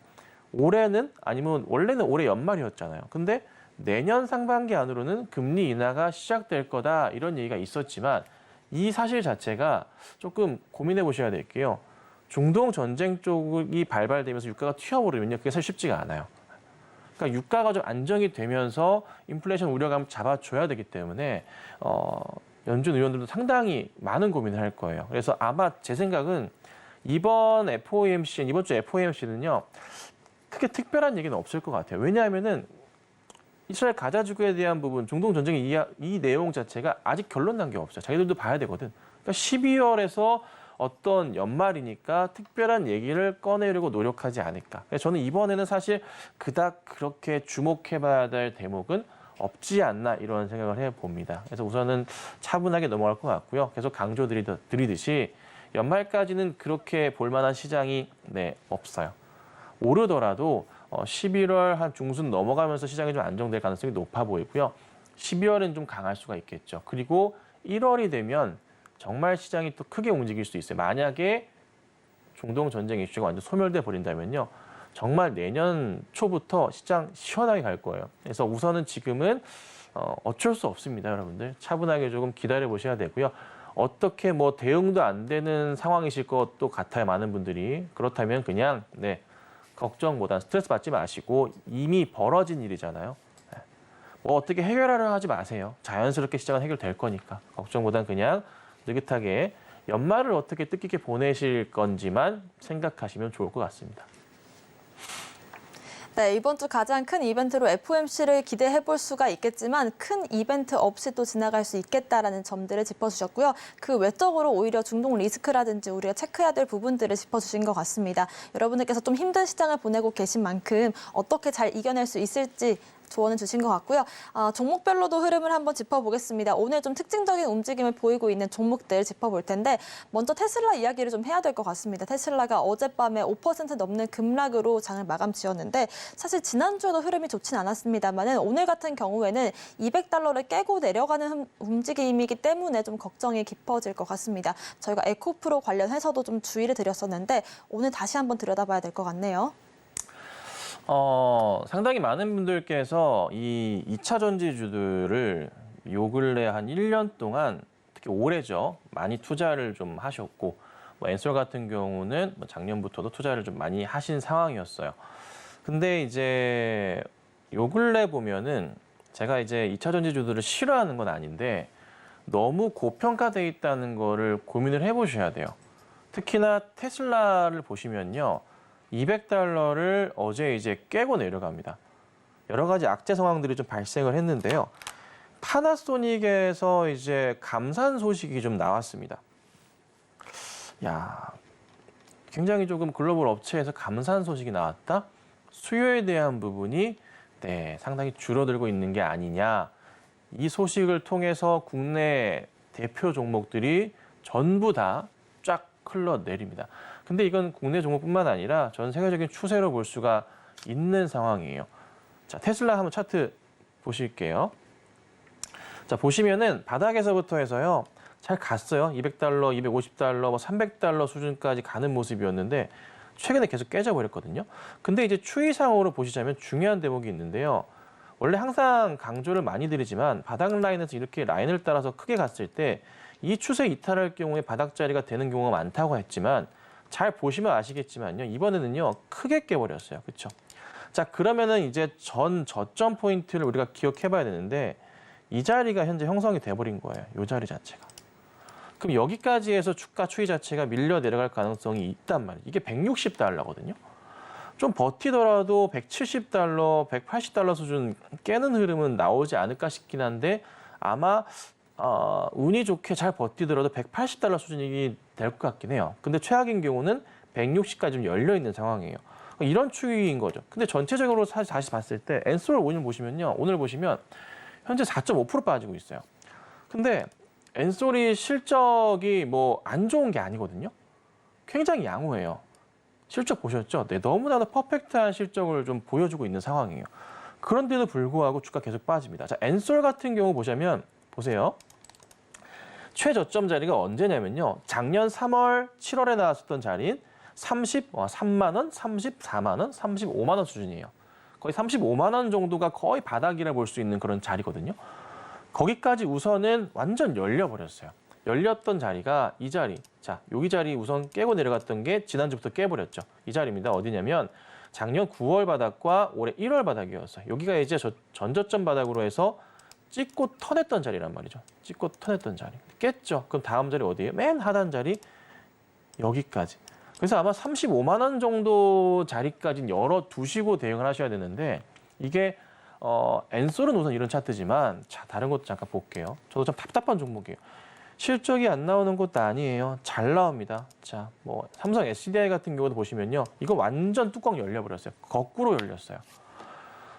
올해는 아니면 원래는 올해 연말이었잖아요. 근데 내년 상반기 안으로는 금리 인하가 시작될 거다 이런 얘기가 있었지만 이 사실 자체가 조금 고민해 보셔야 될 게요. 중동 전쟁 쪽이 발발되면서 유가가 튀어오르면요. 그게 사실 쉽지가 않아요. 그러니까 유가가 좀 안정이 되면서 인플레이션 우려감을 잡아줘야 되기 때문에 연준 의원들도 상당히 많은 고민을 할 거예요. 그래서 아마 제 생각은 이번 주 FOMC는요. 크게 특별한 얘기는 없을 것 같아요. 왜냐하면은 이스라엘 가자 지구에 대한 부분, 중동 전쟁의 이 내용 자체가 아직 결론 난 게 없어요. 자기들도 봐야 되거든. 그러니까 12월에서 어떤 연말이니까 특별한 얘기를 꺼내려고 노력하지 않을까. 그래서 저는 이번에는 사실 그닥 그렇게 주목해봐야 될 대목은 없지 않나 이런 생각을 해봅니다. 그래서 우선은 차분하게 넘어갈 것 같고요. 계속 강조드리듯이 연말까지는 그렇게 볼만한 시장이 없어요. 오르더라도 11월 한 중순 넘어가면서 시장이 좀 안정될 가능성이 높아 보이고요. 12월은 좀 강할 수가 있겠죠. 그리고 1월이 되면 정말 시장이 또 크게 움직일 수 있어요. 만약에 중동 전쟁 이슈가 완전 소멸돼 버린다면요. 정말 내년 초부터 시장 시원하게 갈 거예요. 그래서 우선은 지금은 어쩔 수 없습니다, 여러분들. 차분하게 조금 기다려 보셔야 되고요. 어떻게 뭐 대응도 안 되는 상황이실 것도 같아요, 많은 분들이. 그렇다면 그냥 걱정보다 스트레스 받지 마시고 이미 벌어진 일이잖아요. 뭐 어떻게 해결하려 하지 마세요. 자연스럽게 시장은 해결될 거니까. 걱정보단 그냥 느긋하게 연말을 어떻게 뜻깊게 보내실 건지만 생각하시면 좋을 것 같습니다. 네, 이번 주 가장 큰 이벤트로 FOMC를 기대해 볼 수가 있겠지만 큰 이벤트 없이 또 지나갈 수 있겠다라는 점들을 짚어주셨고요. 그 외적으로 오히려 중동 리스크라든지 우리가 체크해야 될 부분들을 짚어주신 것 같습니다. 여러분들께서 좀 힘든 시장을 보내고 계신 만큼 어떻게 잘 이겨낼 수 있을지 조언을 주신 것 같고요. 종목별로도 흐름을 한번 짚어보겠습니다. 오늘 좀 특징적인 움직임을 보이고 있는 종목들 짚어볼 텐데 먼저 테슬라 이야기를 좀 해야 될 것 같습니다. 테슬라가 어젯밤에 5% 넘는 급락으로 장을 마감 지었는데 사실 지난주에도 흐름이 좋진 않았습니다만 오늘 같은 경우에는 200달러를 깨고 내려가는 움직임이기 때문에 좀 걱정이 깊어질 것 같습니다. 저희가 에코프로 관련해서도 좀 주의를 드렸었는데 오늘 다시 한번 들여다봐야 될 것 같네요. 상당히 많은 분들께서 이 2차 전지주들을 요 근래 한 1년 동안 특히 올해죠. 많이 투자를 좀 하셨고 뭐 엔솔 같은 경우는 뭐 작년부터도 투자를 좀 많이 하신 상황이었어요. 근데 이제 요 근래 보면은 제가 이제 2차 전지주들을 싫어하는 건 아닌데 너무 고평가돼 있다는 거를 고민을 해보셔야 돼요. 특히나 테슬라를 보시면요. 200달러를 어제 이제 깨고 내려갑니다. 여러 가지 악재 상황들이 좀 발생을 했는데요. 파나소닉에서 이제 감산 소식이 좀 나왔습니다. 야, 굉장히 조금 글로벌 업체에서 감산 소식이 나왔다? 수요에 대한 부분이 상당히 줄어들고 있는 게 아니냐. 이 소식을 통해서 국내 대표 종목들이 전부 다 쫙 흘러내립니다. 근데 이건 국내 종목뿐만 아니라 전 세계적인 추세로 볼 수가 있는 상황이에요. 자, 테슬라 한번 차트 보실게요. 자, 보시면은 바닥에서부터 해서요. 잘 갔어요. 200달러, 250달러, 뭐 300달러 수준까지 가는 모습이었는데 최근에 계속 깨져버렸거든요. 근데 이제 추이상으로 보시자면 중요한 대목이 있는데요. 원래 항상 강조를 많이 드리지만 바닥 라인에서 이렇게 라인을 따라서 크게 갔을 때 이 추세 이탈할 경우에 바닥자리가 되는 경우가 많다고 했지만 잘 보시면 아시겠지만요. 이번에는요. 크게 깨버렸어요. 그렇죠? 자, 그러면은 이제 전 저점 포인트를 우리가 기억해 봐야 되는데 이 자리가 현재 형성이 돼 버린 거예요. 이 자리 자체가. 그럼 여기까지 해서 주가 추이 자체가 밀려 내려갈 가능성이 있단 말이에요. 이게 160달러거든요. 좀 버티더라도 170달러, 180달러 수준 깨는 흐름은 나오지 않을까 싶긴 한데 아마 운이 좋게 잘 버티더라도 180달러 수준이 될 것 같긴 해요. 근데 최악인 경우는 160까지 좀 열려 있는 상황이에요. 이런 추이인 거죠. 근데 전체적으로 다시 봤을 때 엔솔 오늘 보시면요. 오늘 보시면 현재 4.5% 빠지고 있어요. 근데 엔솔이 실적이 뭐 안 좋은 게 아니거든요. 굉장히 양호해요. 실적 보셨죠? 네, 너무나도 퍼펙트한 실적을 좀 보여주고 있는 상황이에요. 그런데도 불구하고 주가 계속 빠집니다. 자, 엔솔 같은 경우 보시면 보세요. 최저점 자리가 언제냐면요. 작년 3월, 7월에 나왔었던 자리인 33만 원, 34만 원, 35만 원 수준이에요. 거의 35만 원 정도가 거의 바닥이라 볼 수 있는 그런 자리거든요. 거기까지 우선은 완전 열려버렸어요. 열렸던 자리가 이 자리. 자, 여기 자리 우선 깨고 내려갔던 게 지난주부터 깨버렸죠. 이 자리입니다. 어디냐면 작년 9월 바닥과 올해 1월 바닥이었어요. 여기가 이제 전저점 바닥으로 해서 찍고 터냈던 자리란 말이죠. 찍고 터냈던 자리. 깼죠. 그럼 다음 자리 어디예요? 맨 하단 자리 여기까지. 그래서 아마 35만 원 정도 자리까지는 열어두시고 대응을 하셔야 되는데 이게 엔솔은 우선 이런 차트지만 자 다른 것도 잠깐 볼게요. 저도 좀 답답한 종목이에요. 실적이 안 나오는 것도 아니에요. 잘 나옵니다. 자, 뭐 삼성 SDI 같은 경우도 보시면요. 이거 완전 뚜껑 열려버렸어요. 거꾸로 열렸어요.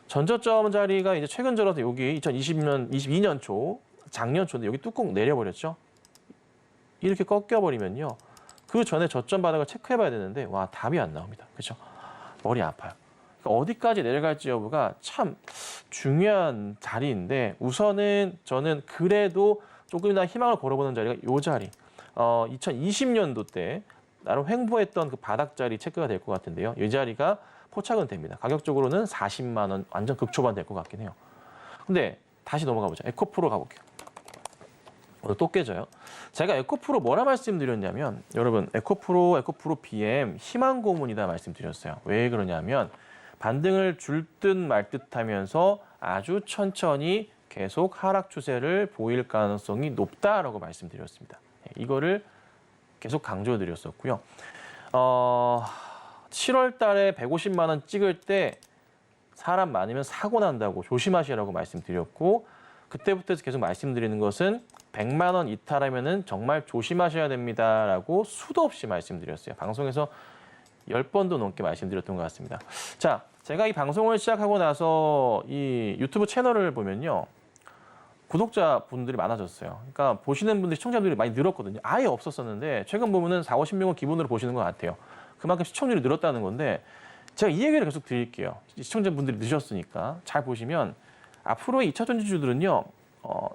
전저점 자리가 이제 최근 들어서 여기 22년 초, 작년 초인데 여기 뚜껑 내려버렸죠. 이렇게 꺾여버리면요. 그 전에 저점 바닥을 체크해봐야 되는데 와 답이 안 나옵니다. 그렇죠? 머리 아파요. 그러니까 어디까지 내려갈지 여부가 참 중요한 자리인데 우선은 저는 그래도 조금이나 희망을 걸어보는 자리가 이 자리. 2020년도 때 나름 횡보했던 그 바닥 자리 체크가 될 것 같은데요. 이 자리가 포착은 됩니다. 가격적으로는 40만 원 완전 극초반 될 것 같긴 해요. 근데 다시 넘어가 보자. 에코프로 가볼게요. 오늘 또 깨져요. 제가 에코프로 뭐라 말씀드렸냐면 여러분 에코프로 BM 희망 고문이다 말씀드렸어요. 왜 그러냐면 반등을 줄 듯 말 듯 하면서 아주 천천히 계속 하락 추세를 보일 가능성이 높다라고 말씀드렸습니다. 이거를 계속 강조드렸었고요. 7월 달에 150만 원 찍을 때 사람 많으면 사고 난다고 조심하시라고 말씀드렸고 그때부터 계속 말씀드리는 것은 100만 원 이탈하면은 정말 조심하셔야 됩니다라고 수도 없이 말씀드렸어요. 방송에서 10번도 넘게 말씀드렸던 것 같습니다. 자, 제가 이 방송을 시작하고 나서 이 유튜브 채널을 보면요. 구독자분들이 많아졌어요. 그러니까 보시는 분들이 시청자분들이 많이 늘었거든요. 아예 없었었는데 최근 보면은 40~50명은 기본으로 보시는 것 같아요. 그만큼 시청률이 늘었다는 건데 제가 이 얘기를 계속 드릴게요. 시청자분들이 늦었으니까 잘 보시면 앞으로의 2차 전지주들은요.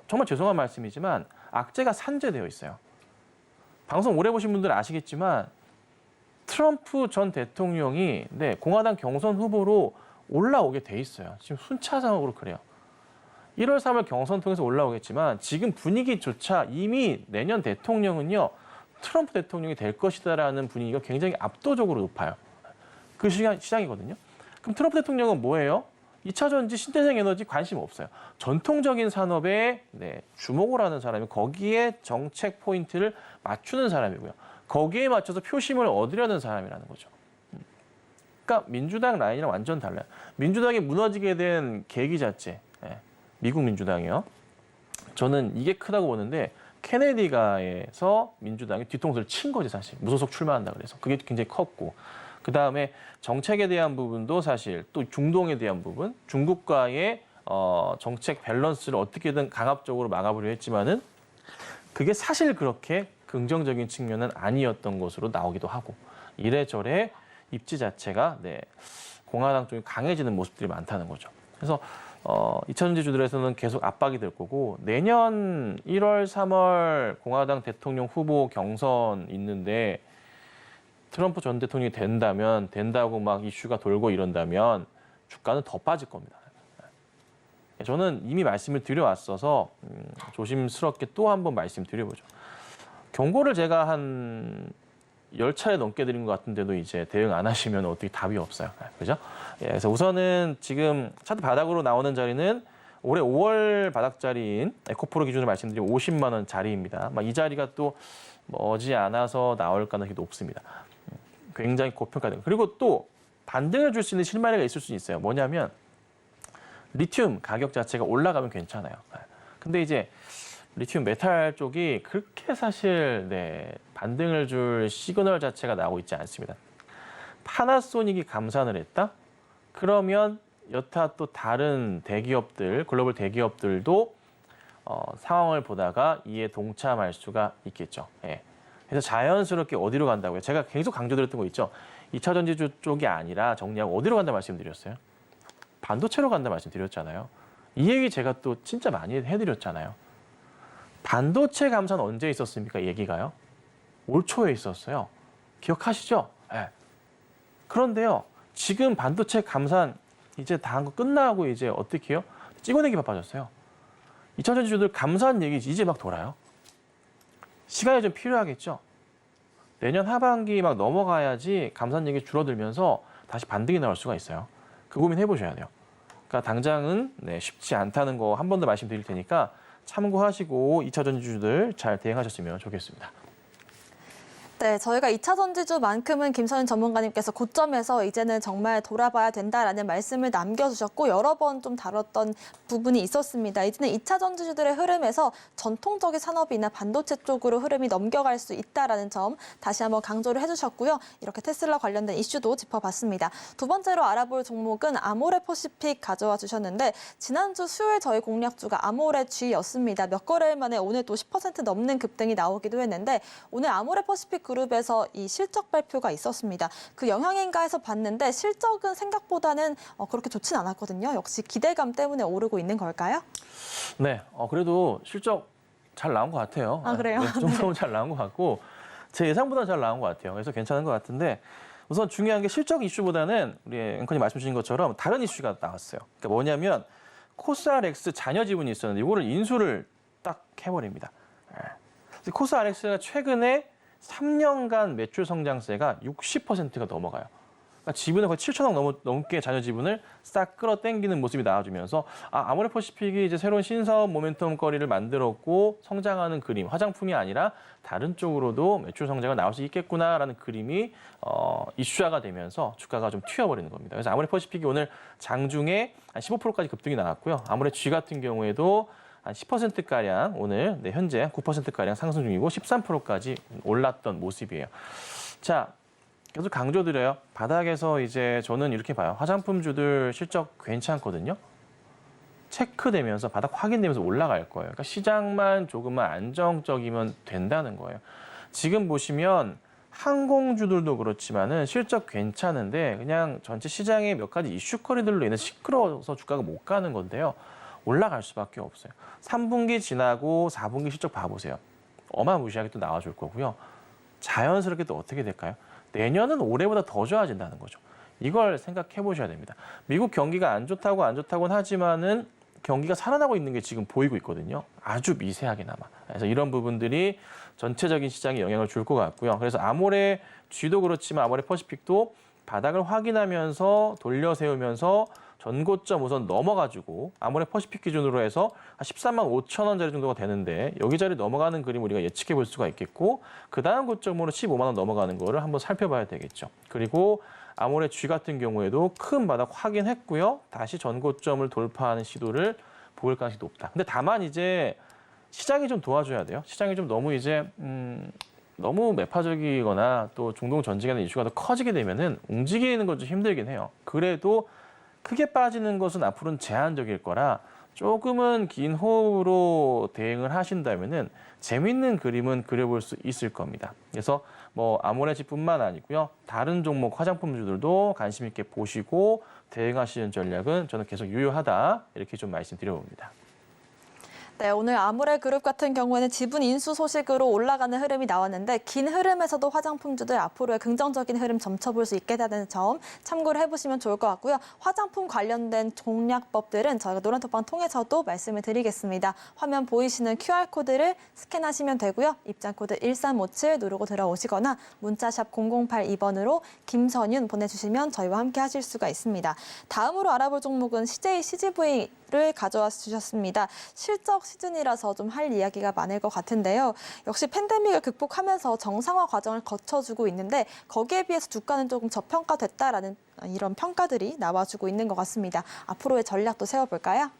정말 죄송한 말씀이지만 악재가 산재되어 있어요. 방송 오래 보신 분들은 아시겠지만 트럼프 전 대통령이 공화당 경선 후보로 올라오게 돼 있어요. 지금 순차적으로 그래요. 1월 3월 경선 통해서 올라오겠지만 지금 분위기조차 이미 내년 대통령은요. 트럼프 대통령이 될 것이다라는 분위기가 굉장히 압도적으로 높아요. 그 시장이거든요. 그럼 트럼프 대통령은 뭐예요? 2차 전지, 신재생 에너지 관심 없어요. 전통적인 산업에 주목을 하는 사람이 거기에 정책 포인트를 맞추는 사람이고요. 거기에 맞춰서 표심을 얻으려는 사람이라는 거죠. 그러니까 민주당 라인이랑 완전 달라요. 민주당이 무너지게 된 계기 자체, 미국 민주당이요. 저는 이게 크다고 보는데 케네디가에서 민주당이 뒤통수를 친 거지 사실. 무소속 출마한다 그래서. 그게 굉장히 컸고. 그다음에 정책에 대한 부분도 사실 또 중동에 대한 부분, 중국과의 정책 밸런스를 어떻게든 강압적으로 막아보려 했지만은 그게 사실 그렇게 긍정적인 측면은 아니었던 것으로 나오기도 하고 이래저래 입지 자체가 공화당 쪽이 강해지는 모습들이 많다는 거죠. 그래서 2차 전지주들에서는 계속 압박이 될 거고 내년 1월, 3월 공화당 대통령 후보 경선 있는데 트럼프 전 대통령이 된다고 막 이슈가 돌고 이런다면 주가는 더 빠질 겁니다. 저는 이미 말씀을 드려왔어서 조심스럽게 또 한 번 말씀드려보죠. 경고를 제가 한 10차례 넘게 드린 것 같은데도 이제 대응 안 하시면 어떻게 답이 없어요. 그죠? 그래서 우선은 지금 차트 바닥으로 나오는 자리는 올해 5월 바닥 자리인 에코프로 기준으로 말씀드린 50만 원 자리입니다. 이 자리가 또 머지않아서 나올 가능성이 높습니다. 굉장히 고평가된. 그리고 또 반등을 줄 수 있는 실마리가 있을 수 있어요. 뭐냐면 리튬 가격 자체가 올라가면 괜찮아요. 근데 이제 리튬 메탈 쪽이 그렇게 사실 반등을 줄 시그널 자체가 나오고 있지 않습니다. 파나소닉이 감산을 했다? 그러면 여타 또 다른 대기업들, 글로벌 대기업들도 상황을 보다가 이에 동참할 수가 있겠죠. 예. 그래서 자연스럽게 어디로 간다고요? 제가 계속 강조드렸던 거 있죠. 2차 전지주 쪽이 아니라 정리하고 어디로 간다 말씀드렸어요? 반도체로 간다 말씀드렸잖아요. 이 얘기 제가 또 진짜 많이 해드렸잖아요. 반도체 감산 언제 있었습니까? 이 얘기가요. 올 초에 있었어요. 기억하시죠? 네. 그런데요. 지금 반도체 감산 이제 다 한 거 끝나고 이제 어떻게 해요? 찍어내기 바빠졌어요. 2차 전지주들 감산 얘기 이제 막 돌아요. 시간이 좀 필요하겠죠. 내년 하반기 막 넘어가야지 감산 얘기 줄어들면서 다시 반등이 나올 수가 있어요. 그 고민 해보셔야 돼요. 그러니까 당장은 쉽지 않다는 거 한 번 더 말씀드릴 테니까 참고하시고 2차 전지주들 잘 대응하셨으면 좋겠습니다. 네, 저희가 2차 전지주만큼은 김선인 전문가님께서 고점에서 이제는 정말 돌아봐야 된다라는 말씀을 남겨주셨고 여러 번 좀 다뤘던 부분이 있었습니다. 이제는 2차 전지주들의 흐름에서 전통적인 산업이나 반도체 쪽으로 흐름이 넘겨갈 수 있다라는 점 다시 한번 강조를 해주셨고요. 이렇게 테슬라 관련된 이슈도 짚어봤습니다. 두 번째로 알아볼 종목은 아모레퍼시픽 가져와 주셨는데 지난주 수요일 저희 공략주가 아모레 G였습니다. 몇 거래일 만에 오늘 또 10% 넘는 급등이 나오기도 했는데 오늘 아모레퍼시픽 그룹에서 이 실적 발표가 있었습니다. 그 영향인가 해서 봤는데 실적은 생각보다는 그렇게 좋진 않았거든요. 역시 기대감 때문에 오르고 있는 걸까요? 네, 그래도 실적 잘 나온 것 같아요. 아, 그래요? 네, 정도는 잘 나온 것 같고 제 예상보다 잘 나온 것 같아요. 그래서 괜찮은 것 같은데 우선 중요한 게 실적 이슈보다는 우리 앵커님 말씀 주신 것처럼 다른 이슈가 나왔어요. 그러니까 뭐냐면 코스알엑스 잔여 지분이 있었는데 이거를 인수를 딱 해버립니다. 코스알엑스가 최근에 3년간 매출 성장세가 60%가 넘어가요. 그러니까 지분을 거의 7천억 넘게 잔여 지분을 싹 끌어당기는 모습이 나와주면서 아모레퍼시픽이 이제 새로운 신사업 모멘텀 거리를 만들었고 성장하는 그림, 화장품이 아니라 다른 쪽으로도 매출 성장이 나올 수 있겠구나라는 그림이 이슈화가 되면서 주가가 좀 튀어버리는 겁니다. 그래서 아모레퍼시픽이 오늘 장중에 한 15%까지 급등이 나왔고요. 아모레 G 같은 경우에도 한 10%가량 오늘 현재 9%가량 상승 중이고 13%까지 올랐던 모습이에요. 자, 계속 강조드려요. 바닥에서 이제 저는 이렇게 봐요. 화장품주들 실적 괜찮거든요. 체크되면서 바닥 확인되면서 올라갈 거예요. 그러니까 시장만 조금만 안정적이면 된다는 거예요. 지금 보시면 항공주들도 그렇지만은 실적 괜찮은데 그냥 전체 시장의 몇 가지 이슈거리들로 인해 시끄러워서 주가가 못 가는 건데요. 올라갈 수밖에 없어요. 3분기 지나고 4분기 실적 봐보세요. 어마무시하게 또 나와줄 거고요. 자연스럽게 또 어떻게 될까요? 내년은 올해보다 더 좋아진다는 거죠. 이걸 생각해 보셔야 됩니다. 미국 경기가 안 좋다고는 하지만은 경기가 살아나고 있는 게 지금 보이고 있거든요. 아주 미세하게나마. 그래서 이런 부분들이 전체적인 시장에 영향을 줄 것 같고요. 그래서 아모레 G도 그렇지만 아모레 퍼시픽도 바닥을 확인하면서 돌려 세우면서 전고점 우선 넘어가지고 아모레 퍼시픽 기준으로 해서 한 13만 5천 원짜리 정도가 되는데 여기 자리 넘어가는 그림 우리가 예측해 볼 수가 있겠고 그 다음 고점으로 15만 원 넘어가는 거를 한번 살펴봐야 되겠죠. 그리고 아모레 G 같은 경우에도 큰 바닥 확인했고요. 다시 전고점을 돌파하는 시도를 보일 가능성이 높다. 근데 다만 이제 시장이 좀 도와줘야 돼요. 시장이 좀 너무 이제 너무 매파적이거나 또 중동 전쟁에 대한 이슈가 더 커지게 되면은 움직이는 건 좀 힘들긴 해요. 그래도 크게 빠지는 것은 앞으로는 제한적일 거라 조금은 긴 호흡으로 대응을 하신다면은 재밌는 그림은 그려볼 수 있을 겁니다. 그래서 뭐 아모레지뿐만 아니고요. 다른 종목 화장품주들도 관심 있게 보시고 대응하시는 전략은 저는 계속 유효하다 이렇게 좀 말씀드려봅니다. 네, 오늘 아모레 그룹 같은 경우에는 지분 인수 소식으로 올라가는 흐름이 나왔는데 긴 흐름에서도 화장품주들 앞으로의 긍정적인 흐름 점쳐볼 수 있게 되는 점 참고를 해보시면 좋을 것 같고요. 화장품 관련된 공략법들은 저희가 노란톡방 통해서도 말씀을 드리겠습니다. 화면 보이시는 QR코드를 스캔하시면 되고요. 입장코드 1357 누르고 들어오시거나 문자샵 0082번으로 김선윤 보내주시면 저희와 함께 하실 수가 있습니다. 다음으로 알아볼 종목은 CJ CGV를 가져와 주셨습니다. 실적 시즌이라서 좀 할 이야기가 많을 것 같은데요. 역시 팬데믹을 극복하면서 정상화 과정을 거쳐주고 있는데 거기에 비해서 주가는 조금 저평가됐다라는 이런 평가들이 나와주고 있는 것 같습니다. 앞으로의 전략도 세워볼까요?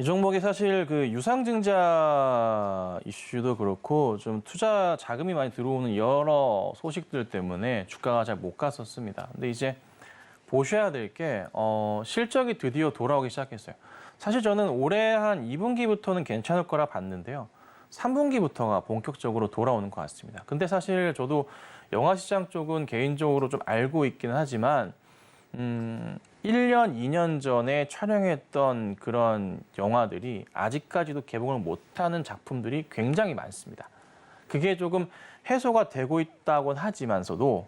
이 종목이 사실 그 유상증자 이슈도 그렇고 좀 투자 자금이 많이 들어오는 여러 소식들 때문에 주가가 잘 못 갔었습니다. 근데 이제 보셔야 될 게 실적이 드디어 돌아오기 시작했어요. 사실 저는 올해 한 2분기부터는 괜찮을 거라 봤는데요. 3분기부터가 본격적으로 돌아오는 것 같습니다. 근데 사실 저도 영화 시장 쪽은 개인적으로 좀 알고 있기는 하지만 1년, 2년 전에 촬영했던 그런 영화들이 아직까지도 개봉을 못하는 작품들이 굉장히 많습니다. 그게 조금 해소가 되고 있다고는 하지만서도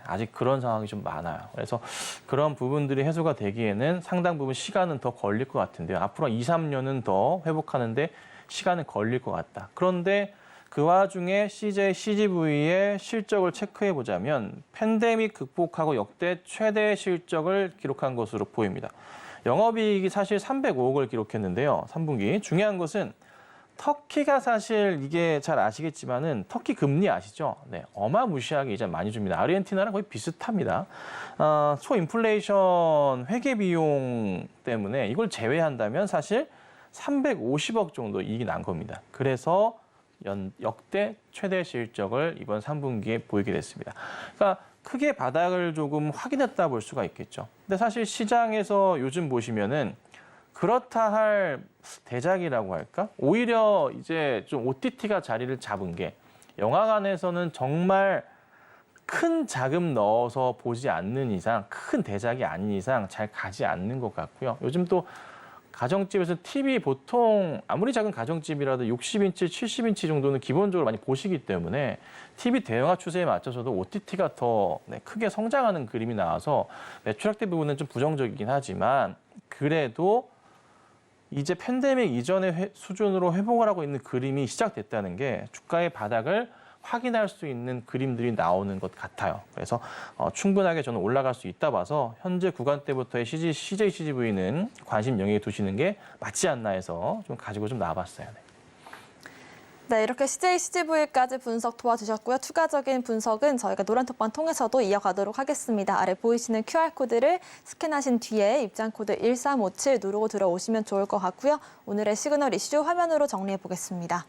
아직 그런 상황이 좀 많아요. 그래서 그런 부분들이 해소가 되기에는 상당 부분 시간은 더 걸릴 것 같은데요. 앞으로 2, 3년은 더 회복하는데 시간은 걸릴 것 같다. 그런데 그 와중에 CGV의 실적을 체크해 보자면 팬데믹 극복하고 역대 최대 실적을 기록한 것으로 보입니다. 영업이익이 사실 305억을 기록했는데요. 3분기. 중요한 것은 터키가 사실 이게 잘 아시겠지만은 터키 금리 아시죠? 어마무시하게 이자 많이 줍니다. 아르헨티나랑 거의 비슷합니다. 초인플레이션 회계 비용 때문에 이걸 제외한다면 사실 350억 정도 이익이 난 겁니다. 그래서 역대 최대 실적을 이번 3분기에 보이게 됐습니다. 그러니까 크게 바닥을 조금 확인했다 볼 수가 있겠죠. 근데 사실 시장에서 요즘 보시면은 그렇다 할 대작이라고 할까? 오히려 이제 좀 OTT가 자리를 잡은 게 영화관에서는 정말 큰 자금 넣어서 보지 않는 이상, 큰 대작이 아닌 이상 잘 가지 않는 것 같고요. 요즘 또 가정집에서 TV 보통 아무리 작은 가정집이라도 60인치, 70인치 정도는 기본적으로 많이 보시기 때문에 TV 대형화 추세에 맞춰서도 OTT가 더 크게 성장하는 그림이 나와서 매출 확대 부분은 좀 부정적이긴 하지만 그래도 이제 팬데믹 이전의 수준으로 회복을 하고 있는 그림이 시작됐다는 게 주가의 바닥을 확인할 수 있는 그림들이 나오는 것 같아요. 그래서 충분하게 저는 올라갈 수 있다 봐서 현재 구간대부터의 CJCGV는 관심 영역에 두시는 게 맞지 않나 해서 좀 가지고 좀 나와봤어요. 네, 이렇게 CJCGV까지 분석 도와주셨고요. 추가적인 분석은 저희가 노란톡방 통해서도 이어가도록 하겠습니다. 아래 보이시는 QR코드를 스캔하신 뒤에 입장코드 1357 누르고 들어오시면 좋을 것 같고요. 오늘의 시그널 이슈 화면으로 정리해 보겠습니다.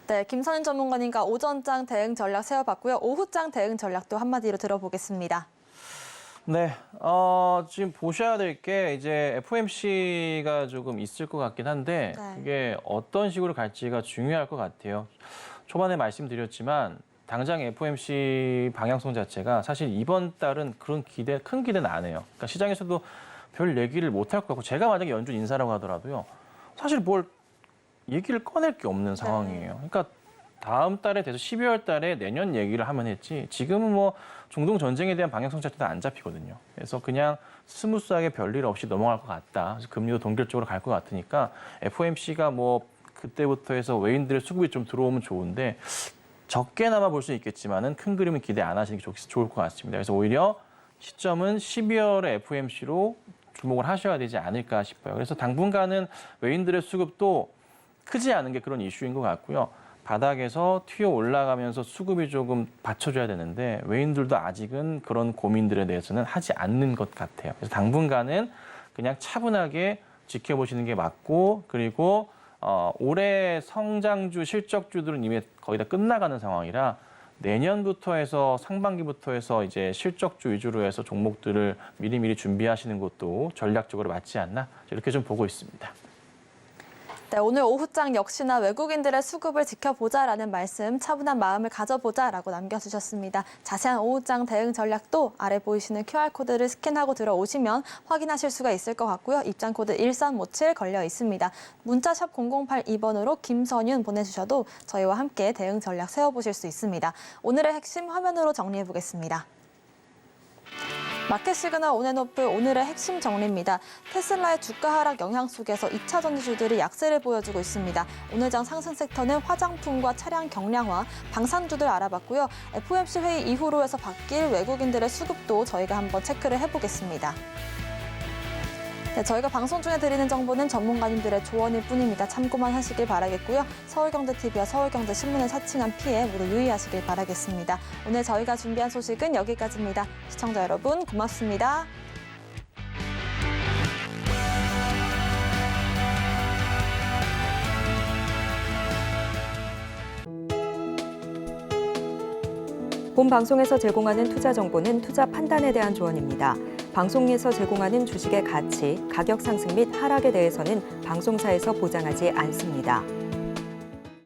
네, 김선인 전문가님과 오전장 대응 전략 세워봤고요. 오후장 대응 전략도 한마디로 들어보겠습니다. 네, 지금 보셔야 될 게 이제 FOMC가 조금 있을 것 같긴 한데 그게 어떤 식으로 갈지가 중요할 것 같아요. 초반에 말씀드렸지만 당장 FOMC 방향성 자체가 사실 이번 달은 그런 큰 기대는 안 해요. 그러니까 시장에서도 별 얘기를 못 할 것 같고 제가 만약에 연준 인사라고 하더라도요. 사실 뭘 얘기를 꺼낼 게 없는 상황이에요. 그러니까 다음 달에 돼서 12월 달에 내년 얘기를 하면 했지 지금은 뭐 중동 전쟁에 대한 방향성 자체도 안 잡히거든요. 그래서 그냥 스무스하게 별일 없이 넘어갈 것 같다. 그래서 금리도 동결적으로 갈 것 같으니까 FOMC가 뭐 그때부터 해서 외인들의 수급이 좀 들어오면 좋은데 적게나마 볼 수 있겠지만은 큰 그림은 기대 안 하시는 게 좋을 것 같습니다. 그래서 오히려 시점은 12월에 FOMC로 주목을 하셔야 되지 않을까 싶어요. 그래서 당분간은 외인들의 수급도 크지 않은 게 그런 이슈인 것 같고요. 바닥에서 튀어 올라가면서 수급이 조금 받쳐줘야 되는데 외인들도 아직은 그런 고민들에 대해서는 하지 않는 것 같아요. 그래서 당분간은 그냥 차분하게 지켜보시는 게 맞고 그리고 올해 성장주, 실적주들은 이미 거의 다 끝나가는 상황이라 내년부터 해서 상반기부터 해서 이제 실적주 위주로 해서 종목들을 미리미리 준비하시는 것도 전략적으로 맞지 않나 이렇게 좀 보고 있습니다. 네, 오늘 오후장 역시나 외국인들의 수급을 지켜보자라는 말씀, 차분한 마음을 가져보자라고 남겨주셨습니다. 자세한 오후장 대응 전략도 아래 보이시는 QR코드를 스캔하고 들어오시면 확인하실 수가 있을 것 같고요. 입장코드 1357 걸려 있습니다. 문자샵 0082번으로 김선윤 보내주셔도 저희와 함께 대응 전략 세워보실 수 있습니다. 오늘의 핵심 화면으로 정리해보겠습니다. 마켓 시그널 온앤오프 오늘의 핵심 정리입니다. 테슬라의 주가 하락 영향 속에서 2차 전지주들이 약세를 보여주고 있습니다. 오늘 장 상승 섹터는 화장품과 차량 경량화, 방산주들 알아봤고요. FOMC 회의 이후로 해서 바뀔 외국인들의 수급도 저희가 한번 체크를 해보겠습니다. 네, 저희가 방송 중에 드리는 정보는 전문가님들의 조언일 뿐입니다. 참고만 하시길 바라겠고요. 서울경제TV와 서울경제신문을 사칭한 피해 모두 유의하시길 바라겠습니다. 오늘 저희가 준비한 소식은 여기까지입니다. 시청자 여러분 고맙습니다. 본 방송에서 제공하는 투자 정보는 투자 판단에 대한 조언입니다. 방송에서 제공하는 주식의 가치, 가격 상승 및 하락에 대해서는 방송사에서 보장하지 않습니다.